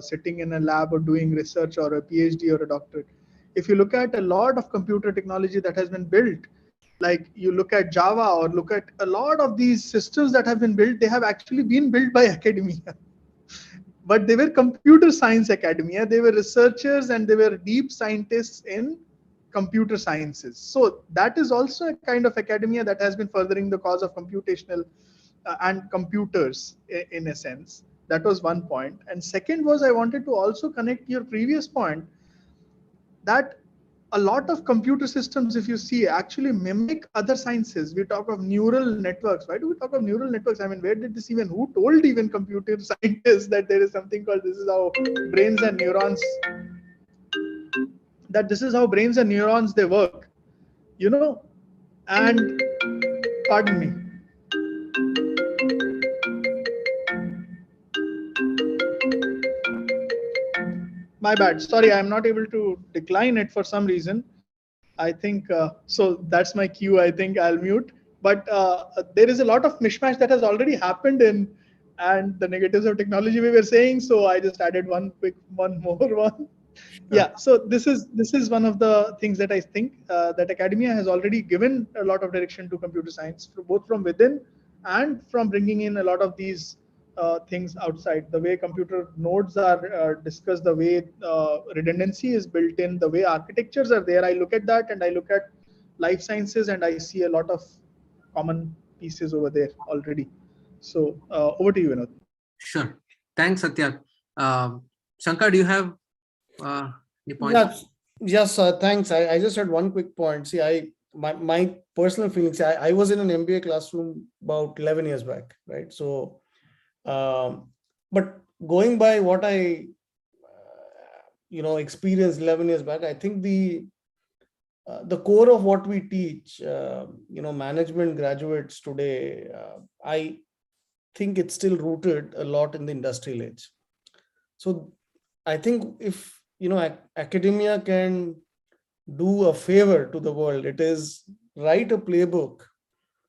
sitting in a lab or doing research or a PhD or a doctorate. If you look at a lot of computer technology that has been built, like you look at Java or look at a lot of these systems that have been built, they have actually been built by academia. But they were computer science academia. They were researchers and they were deep scientists in computer sciences. So that is also a kind of academia that has been furthering the cause of computational and computers in a sense. That was one point. And second was, I wanted to also connect your previous point that a lot of computer systems, if you see, actually mimic other sciences. We talk of neural networks. Why do we talk of neural networks? I mean, where did this even, who told even computer scientists that there is something called, this is how brains and neurons, that this is how brains and neurons, they work, and pardon me. My bad. Sorry, I'm not able to decline it for some reason. I think, so that's my cue. I think I'll mute. But there is a lot of mishmash that has already happened and the negatives of technology we were saying. So I just added one more one. Yeah, so this is one of the things that I think that academia has already given a lot of direction to computer science, both from within and from bringing in a lot of these things outside. The way computer nodes are discussed, the way redundancy is built in, the way architectures are there. I look at that and I look at life sciences and I see a lot of common pieces over there already. So over to you, Vinod. Sure. Thanks, Satya. Shankar, do you have any points? Yes, yes, thanks. I just had one quick point. See, my personal feelings, I was in an MBA classroom about 11 years back, right? So, but going by what I, experienced 11 years back, I think the core of what we teach, management graduates today, I think it's still rooted a lot in the industrial age. So I think if academia can do a favor to the world, it is write a playbook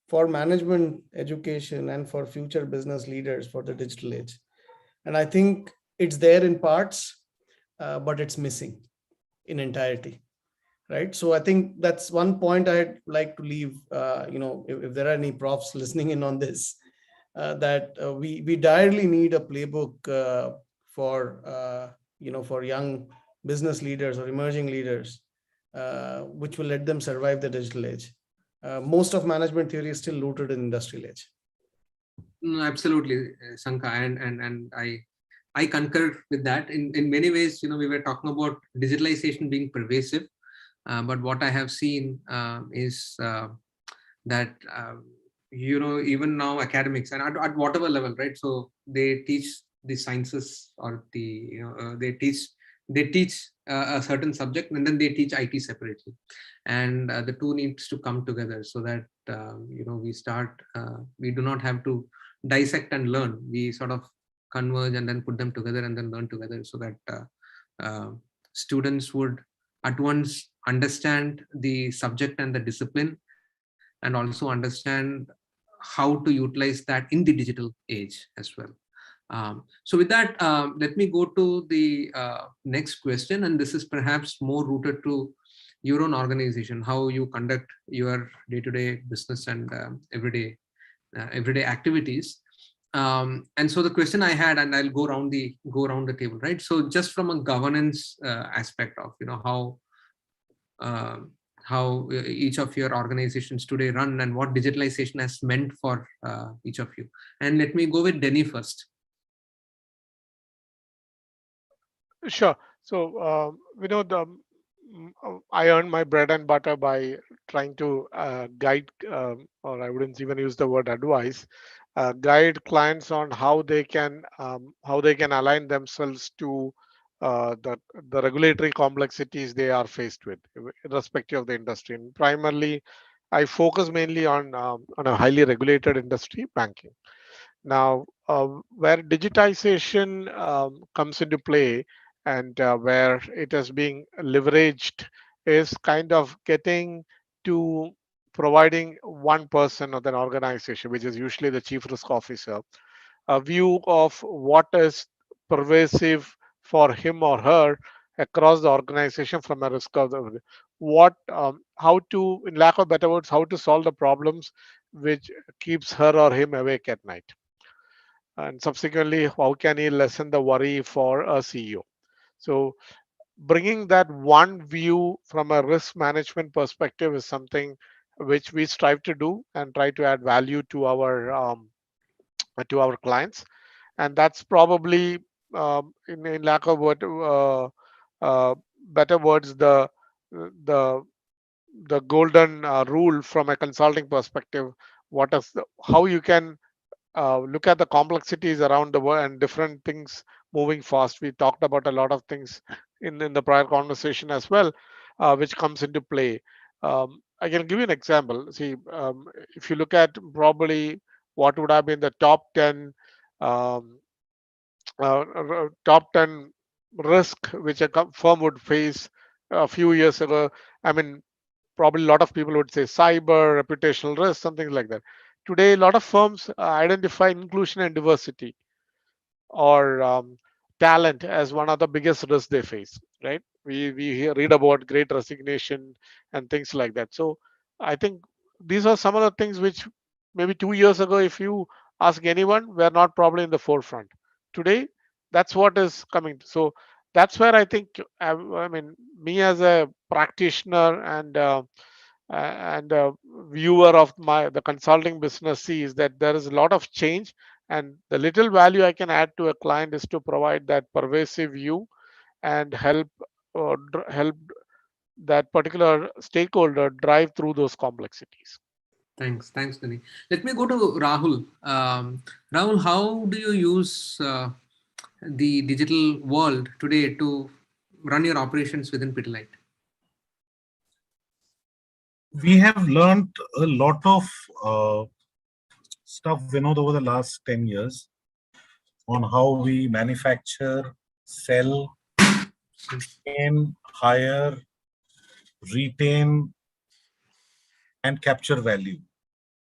for management education and for future business leaders for the digital age. And I think it's there in parts, but it's missing in entirety. Right. So I think that's one point I'd like to leave, if there are any profs listening in on this, that we direly need a playbook for young business leaders or emerging leaders, which will let them survive the digital age. Most of management theory is still rooted in industrial age. No, absolutely, Shankar, and I concur with that. In many ways, we were talking about digitalization being pervasive, but what I have seen is that even now academics and at whatever level, right? So they teach the sciences or they teach a certain subject, and then they teach IT separately, and the two needs to come together so that we do not have to dissect and learn. We sort of converge and then put them together and then learn together, so that students would at once understand the subject and the discipline, and also understand how to utilize that in the digital age as well. So with that, let me go to the next question, and this is perhaps more rooted to your own organization, how you conduct your day-to-day business and everyday activities. And so the question I had, and I'll go around the table, right? So just from a governance aspect of how each of your organizations today run and what digitalization has meant for each of you. And let me go with Denny first. Sure. So, I earn my bread and butter by trying to guide, or I wouldn't even use the word advice, guide clients on how they can align themselves to the regulatory complexities they are faced with, irrespective of the industry. And primarily, I focus mainly on a highly regulated industry, banking. Now, where digitization comes into play and where it is being leveraged is kind of getting to providing one person of an organization, which is usually the chief risk officer, a view of what is pervasive for him or her across the organization from a risk of how to, in lack of better words, how to solve the problems which keeps her or him awake at night, and subsequently how can he lessen the worry for a CEO. So bringing that one view from a risk management perspective is something which we strive to do and try to add value to our clients. And that's probably in lack of better words, the golden rule from a consulting perspective. How you can look at the complexities around the world and different things moving fast. We talked about a lot of things in the prior conversation as well, which comes into play. I can give you an example. See, if you look at probably what would have been the top 10 um, top 10 risk which a firm would face a few years ago. I mean, probably a lot of people would say cyber, reputational risk, something like that. Today, a lot of firms identify inclusion and diversity or talent as one of the biggest risks they face, right? We read about great resignation and things like that. So I think these are some of the things which maybe 2 years ago, if you ask anyone, we're not probably in the forefront. Today, that's what is coming. So that's where I think, I mean, me as a practitioner and a viewer of the consulting business sees that there is a lot of change, and the little value I can add to a client is to provide that pervasive view and help that particular stakeholder drive through those complexities. Thanks, Dhani. Let me go to Rahul. Rahul, how do you use the digital world today to run your operations within Pidilite? We have learned a lot of stuff, Vinod, over the last 10 years on how we manufacture, sell, and hire, retain, and capture value.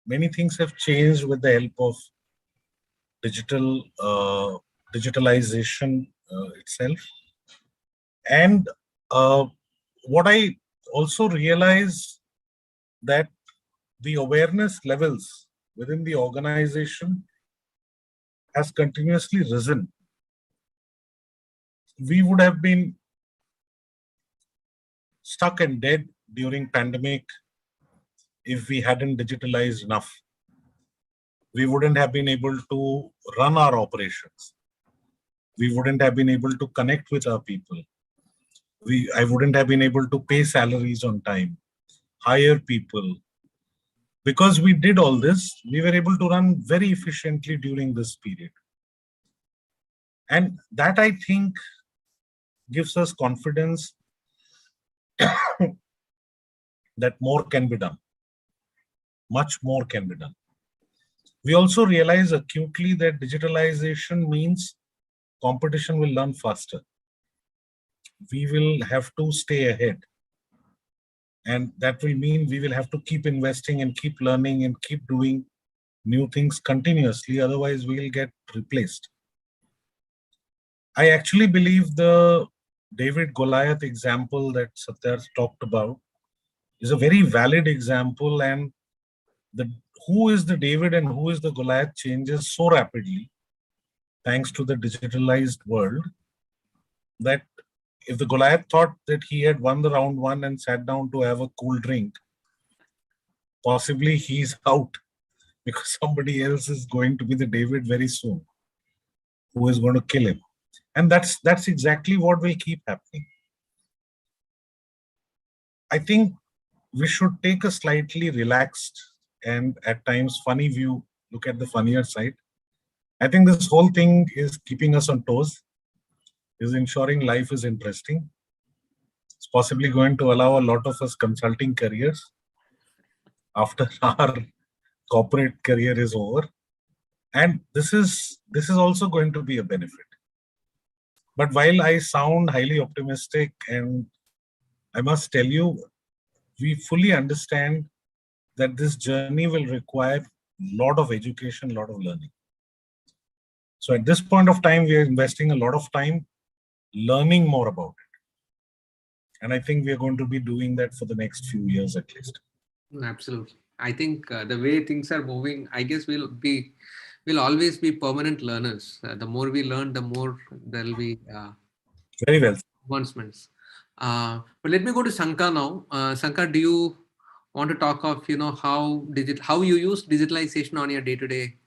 Many things have changed with the help of digitalization itself. And what I also realize that the awareness levels within the organization has continuously risen. We would have been stuck and dead during pandemic if we hadn't digitalized enough. We wouldn't have been able to run our operations. We wouldn't have been able to connect with our people. I wouldn't have been able to pay salaries on time, hire people. Because we did all this, we were able to run very efficiently during this period. And that, I think, gives us confidence that more can be done. Much more can be done. We also realize acutely that digitalization means competition will learn faster. We will have to stay ahead. And that will mean we will have to keep investing and keep learning and keep doing new things continuously. Otherwise, we will get replaced. I actually believe the David Goliath example that Satya talked about is a very valid example, and who is the David and who is the Goliath changes so rapidly thanks to the digitalized world that if the Goliath thought that he had won the round one and sat down to have a cool drink, possibly he's out because somebody else is going to be the David very soon who is going to kill him. And that's exactly what will keep happening. I think we should take a slightly relaxed and at times funny view, look at the funnier side. I think this whole thing is keeping us on toes, is ensuring life is interesting. It's possibly going to allow a lot of us consulting careers after our corporate career is over. And this is also going to be a benefit. But while I sound highly optimistic, and I must tell you, we fully understand that this journey will require a lot of education, a lot of learning. So at this point of time, we are investing a lot of time learning more about it. And I think we are going to be doing that for the next few years at least. Absolutely. I think the way things are moving, I guess we'll always be permanent learners. The more we learn, the more there'll be very well advancements. But let me go to Shankar now. Shankar, do you want to talk of how you use digitalization on your day-to-day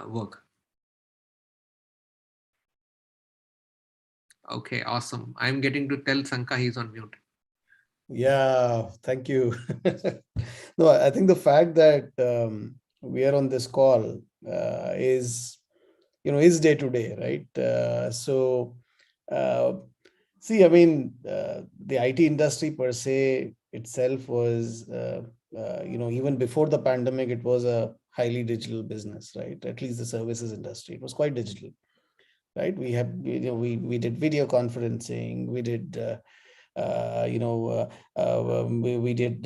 work? Okay, awesome. I'm getting to tell Shankar he's on mute. Yeah, thank you. No, I think the fact that we are on this call is day to day, right? See, I mean, the IT industry per se itself was, even before the pandemic, it was a highly digital business, right? At least the services industry, it was quite digital, right? We did video conferencing, we did. We did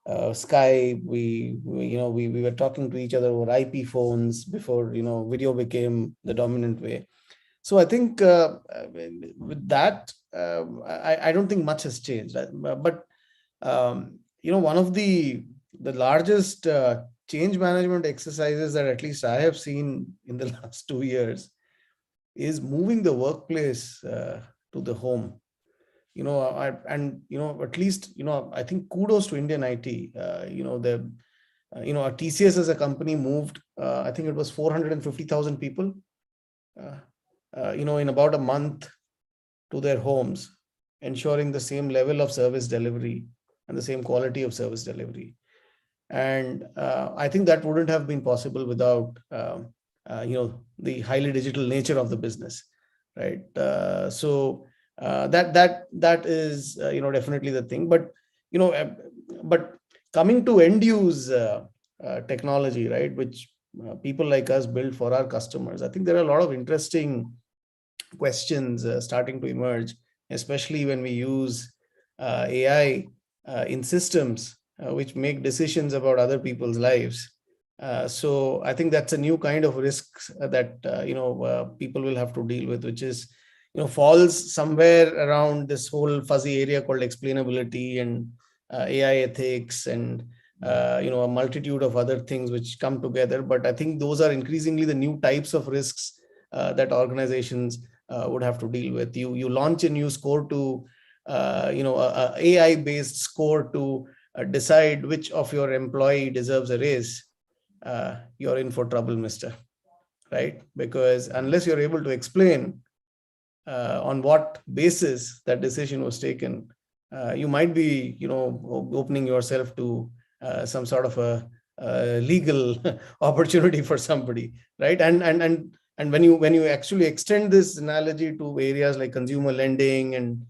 Skype. We were talking to each other over IP phones before video became the dominant way. So I think with that, I don't think much has changed. But one of the largest change management exercises that at least I have seen in the last 2 years is moving the workplace to the home. At least, I think kudos to Indian IT. TCS as a company moved, I think it was 450,000 people, in about a month to their homes, ensuring the same level of service delivery and the same quality of service delivery. And I think that wouldn't have been possible without, the highly digital nature of the business, right? That is, definitely the thing. But coming to end use technology, right, which people like us build for our customers, I think there are a lot of interesting questions starting to emerge, especially when we use AI in systems which make decisions about other people's lives. So I think that's a new kind of risk that people will have to deal with, which is falls somewhere around this whole fuzzy area called explainability and AI ethics and a multitude of other things which come together. But I think those are increasingly the new types of risks that organizations would have to deal with. You launch a new score to a AI based score to decide which of your employee deserves a raise. You're in for trouble, mister, right? Because unless you're able to explain on what basis that decision was taken, you might be opening yourself to some sort of a legal opportunity for somebody, right? And when you actually extend this analogy to areas like consumer lending and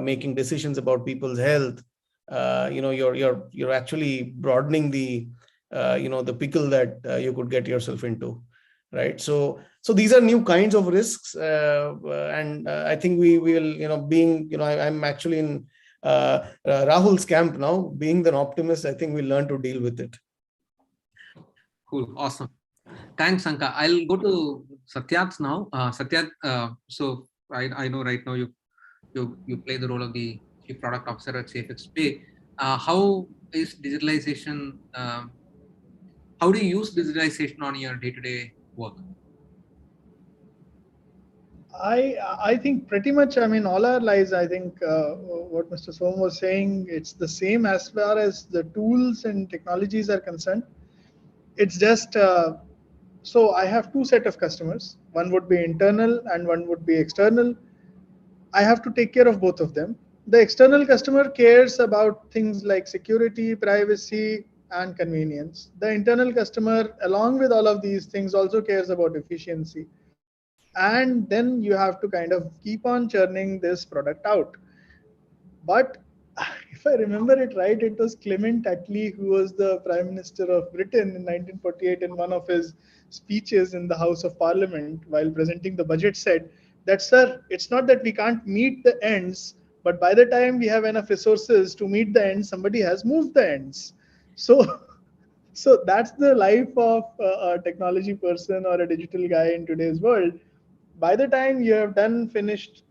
making decisions about people's health, you're actually broadening the the pickle that you could get yourself into, right? So these are new kinds of risks, and I think we will, I'm actually in Rahul's camp now. Being the optimist, I think we'll learn to deal with it. Cool, awesome. Thanks, Anka. I'll go to Satyat now. Satyat, so I know right now you play the role of the Chief Product Officer at SafeXPay. How is digitalization? How do you use digitalization on your day-to-day work? I think pretty much, I mean, all our lives, I think what Mr. Som was saying, it's the same as far as the tools and technologies are concerned. It's just, so I have two set of customers. One would be internal and one would be external. I have to take care of both of them. The external customer cares about things like security, privacy, and convenience. The internal customer, along with all of these things, also cares about efficiency. And then you have to kind of keep on churning this product out. But if I remember it right, it was Clement Attlee, who was the Prime Minister of Britain in 1948, in one of his speeches in the House of Parliament while presenting the budget, said that, sir, it's not that we can't meet the ends, but by the time we have enough resources to meet the ends, somebody has moved the ends. So that's the life of a technology person or a digital guy in today's world. By the time you have finished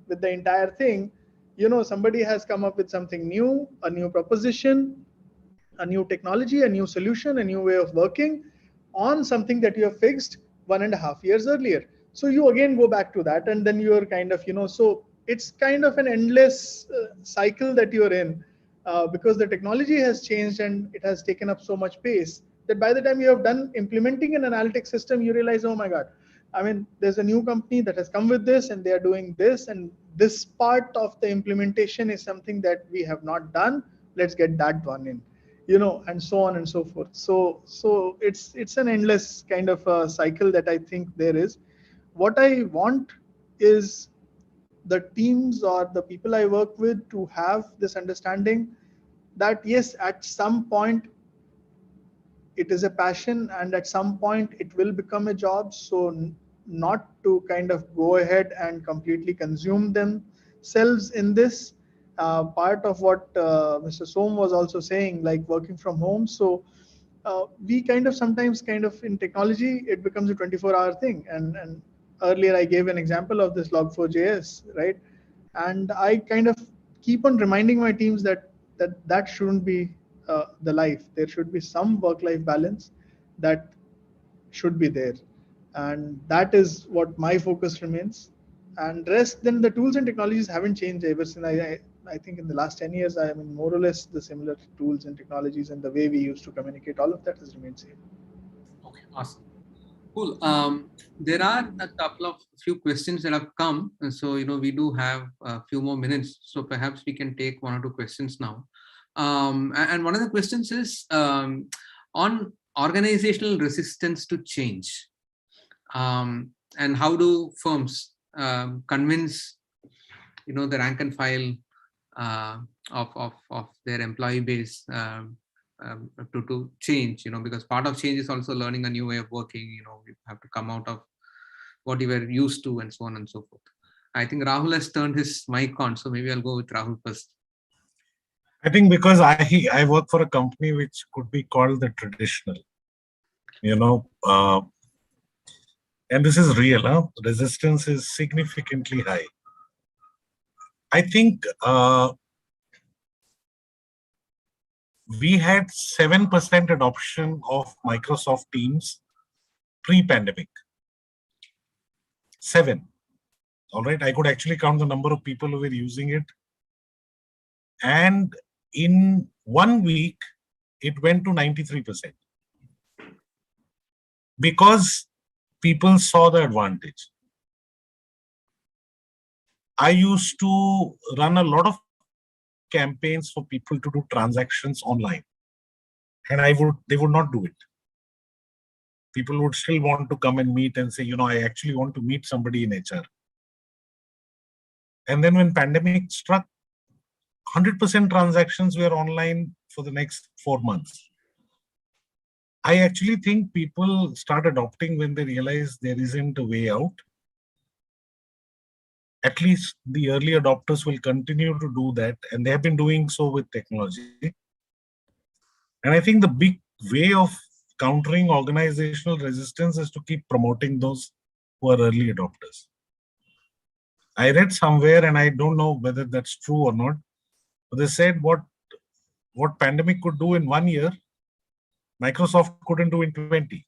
with the entire thing, somebody has come up with something new, a new proposition, a new technology, a new solution, a new way of working on something that you have fixed 1.5 years earlier. So you again go back to that, and then you're kind of, so it's kind of an endless cycle that you're in, because the technology has changed and it has taken up so much pace that by the time you have done implementing an analytics system, you realize, oh my God, I mean, there's a new company that has come with this and they are doing this, and this part of the implementation is something that we have not done. Let's get that one in, and so on and so forth. So it's an endless kind of a cycle that I think there is. What I want is the teams or the people I work with to have this understanding that yes, at some point it is a passion and at some point it will become a job. So not to kind of go ahead and completely consume themselves in this. Part of what Mr. Som was also saying, like working from home. So we sometimes in technology, it becomes a 24-hour thing. And earlier I gave an example of this Log4j, right? And I kind of keep on reminding my teams that shouldn't be the life. There should be some work-life balance that should be there, and that is what my focus remains. And rest, then the tools and technologies haven't changed ever since. I think in the last 10 years, I mean, more or less the similar tools and technologies and the way we used to communicate, all of that has remained same. Okay, awesome. Cool. There are a couple of few questions that have come. And so, we do have a few more minutes. So perhaps we can take one or two questions now. And one of the questions is on organizational resistance to change. And how do firms convince, the rank and file of their employee base to change, because part of change is also learning a new way of working. You have to come out of what you were used to and so on and so forth. I think Rahul has turned his mic on, so maybe I'll go with Rahul first. I think because I work for a company which could be called the traditional, and this is real, huh? Resistance is significantly high. I think we had 7% adoption of Microsoft Teams pre-pandemic. 7. All right. I could actually count the number of people who were using it. And in 1 week, it went to 93%. Because people saw the advantage. I used to run a lot of campaigns for people to do transactions online, and they would not do it. People would still want to come and meet and say, I actually want to meet somebody in HR. And then when pandemic struck, 100% transactions were online for the next 4 months. I actually think people start adopting when they realize there isn't a way out. At least the early adopters will continue to do that, and they have been doing so with technology. And I think the big way of countering organizational resistance is to keep promoting those who are early adopters. I read somewhere, and I don't know whether that's true or not, but they said what pandemic could do in 1 year, Microsoft couldn't do in 20.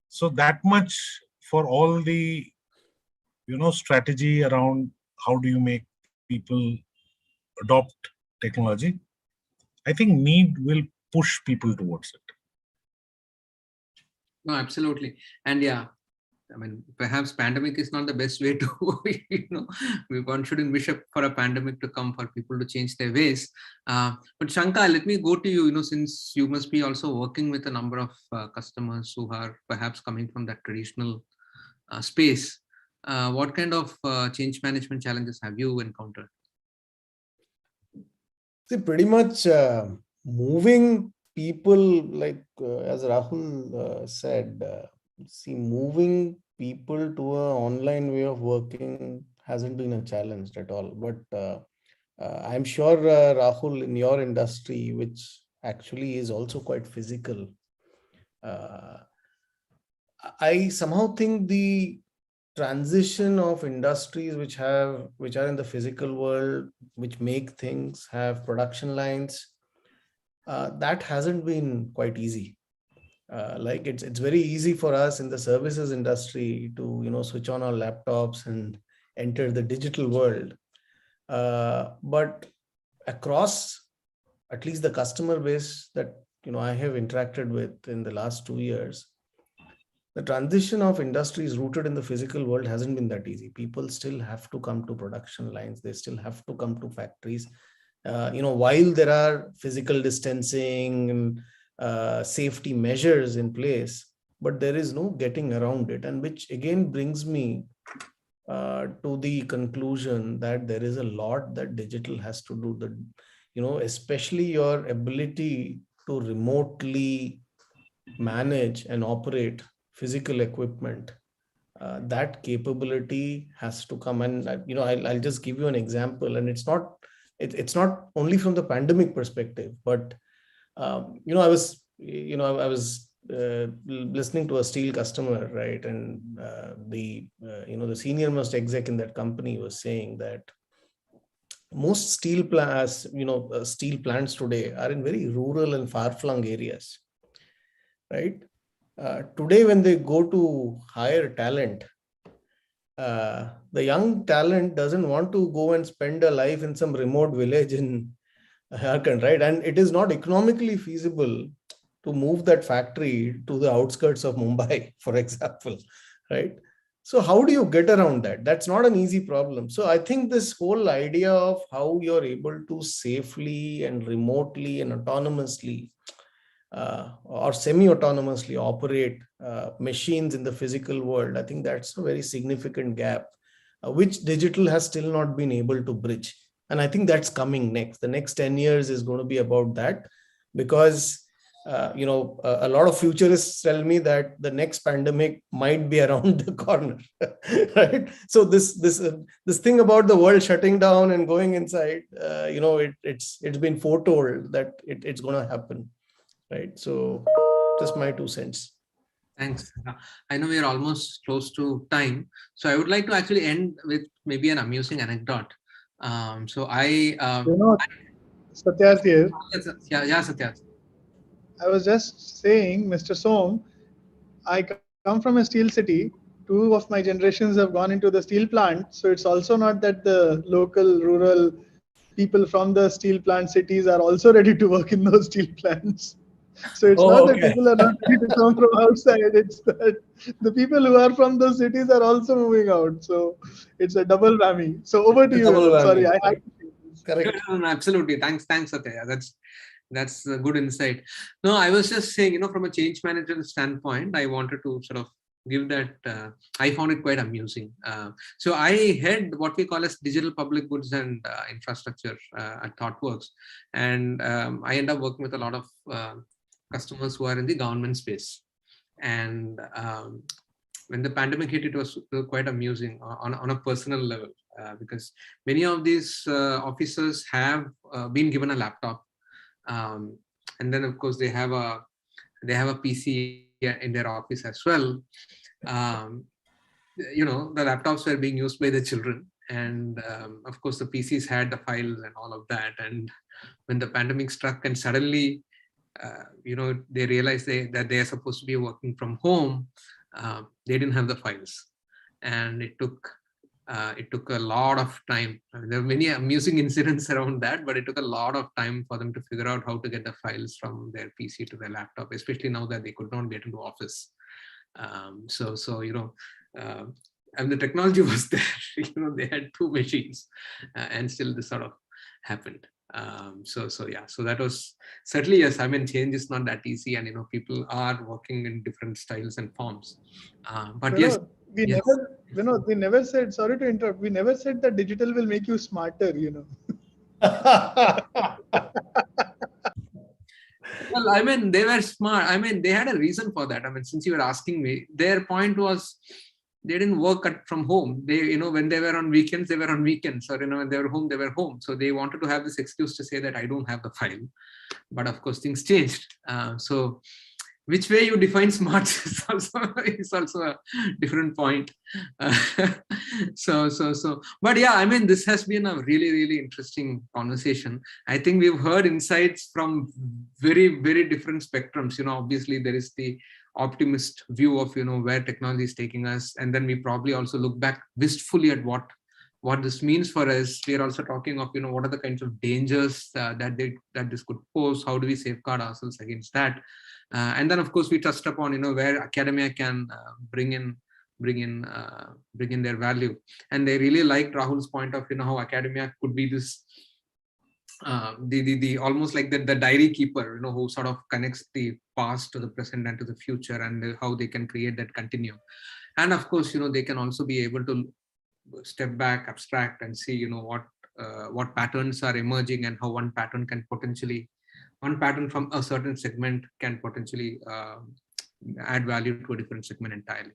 So that much for all the strategy around how do you make people adopt technology. I think need will push people towards it. No, absolutely. And yeah, I mean, perhaps pandemic is not the best way to, one shouldn't wish for a pandemic to come for people to change their ways. But Shankar, let me go to you, since you must be also working with a number of customers who are perhaps coming from that traditional space. What kind of change management challenges have you encountered? See, pretty much moving people, like as Rahul said, moving people to an online way of working hasn't been a challenge at all. But I'm sure, Rahul, in your industry, which actually is also quite physical, I somehow think the transition of industries which are in the physical world, which make things, have production lines, that hasn't been quite easy. Like it's very easy for us in the services industry to switch on our laptops and enter the digital world. But across at least the customer base that I have interacted with in the last 2 years, the transition of industries rooted in the physical world hasn't been that easy. People still have to come to production lines. They still have to come to factories. While there are physical distancing and safety measures in place, but there is no getting around it. And which again brings me to the conclusion that there is a lot that digital has to do. Especially your ability to remotely manage and operate physical equipment, that capability has to come. And I'll just give you an example, and it's not only from the pandemic perspective, but I was listening to a steel customer, right? And the senior most exec in that company was saying that most steel plants, steel plants today are in very rural and far-flung areas, right? Today, when they go to hire talent, the young talent doesn't want to go and spend a life in some remote village in Jharkhand, right? And it is not economically feasible to move that factory to the outskirts of Mumbai, for example, right? So how do you get around that? That's not an easy problem. So I think this whole idea of how you're able to safely and remotely and autonomously or semi-autonomously operate machines in the physical world, I think that's a very significant gap, which digital has still not been able to bridge. And I think that's coming next. The next 10 years is going to be about that, because a lot of futurists tell me that the next pandemic might be around the corner, right? So this thing about the world shutting down and going inside, it's been foretold that it's going to happen, right? So just my 2 cents. Thanks. I know we are almost close to time, so I would like to actually end with maybe an amusing anecdote. So Satyarth here. Yeah, Satya. I was just saying, Mr. Som, I come from a steel city. 2 of my generations have gone into the steel plant. So it's also not that the local rural people from the steel plant cities are also ready to work in those steel plants. So it's not that people are not ready to come from outside. It's that the people who are from those cities are also moving out. So it's a double whammy. So over to you. Sorry, I had to say this. Correct. No, absolutely. Thanks, Satya. That's a good insight. No, I was just saying, from a change management standpoint, I wanted to sort of give that. I found it quite amusing. So I head what we call as digital public goods and infrastructure at ThoughtWorks, and I end up working with a lot of customers who are in the government space. And when the pandemic hit, it was quite amusing on a personal level, because many of these officers have been given a laptop. And then of course they have a PC in their office as well. The laptops were being used by the children, and of course the PCs had the files and all of that. And when the pandemic struck and suddenly they realized that they are supposed to be working from home, they didn't have the files, and it took a lot of time. I mean, there were many amusing incidents around that, but it took a lot of time for them to figure out how to get the files from their PC to their laptop, especially now that they could not get into office. And the technology was there. They had 2 machines, and still this sort of happened. So that was certainly, yes. I mean, change is not that easy, and people are working in different styles and forms. But yes. We never said, sorry to interrupt, we never said that digital will make you smarter, Well, I mean, they were smart. I mean, they had a reason for that. I mean, since you were asking me, their point was they didn't work from home. They, when they were on weekends, they were on weekends, or, when they were home, they were home. So they wanted to have this excuse to say that I don't have the file. But of course, things changed. So which way you define smart is also a different point. But yeah, I mean, this has been a really, really interesting conversation. I think we've heard insights from very, very different spectrums. Obviously there is the optimist view of, where technology is taking us. And then we probably also look back wistfully at what this means for us. We are also talking of, what are the kinds of dangers that this could pose? How do we safeguard ourselves against that? And then, of course, we touched upon, where academia can bring in their value. And they really liked Rahul's point of, how academia could be this, the almost like the diary keeper, who sort of connects the past to the present and to the future, and how they can create that continuum. And of course, they can also be able to step back, abstract, and see, what patterns are emerging, and how one pattern from a certain segment can potentially add value to a different segment entirely.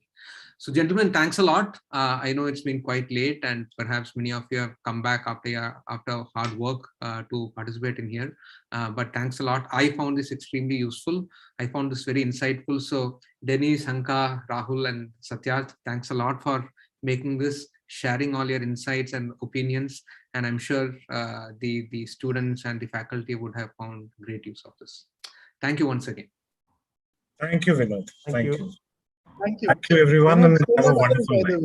So, gentlemen, thanks a lot. I know it's been quite late, and perhaps many of you have come back after hard work to participate in here. But thanks a lot. I found this extremely useful. I found this very insightful. So, Denny, Sanka, Rahul, and Satyarth, thanks a lot for making this sharing all your insights and opinions. And I'm sure the students and the faculty would have found great use of this. Thank you once again. Thank you, Vinod. Thank you. you. Thank you. Thank you, everyone, Vinod, and so have a much, wonderful by the night. way.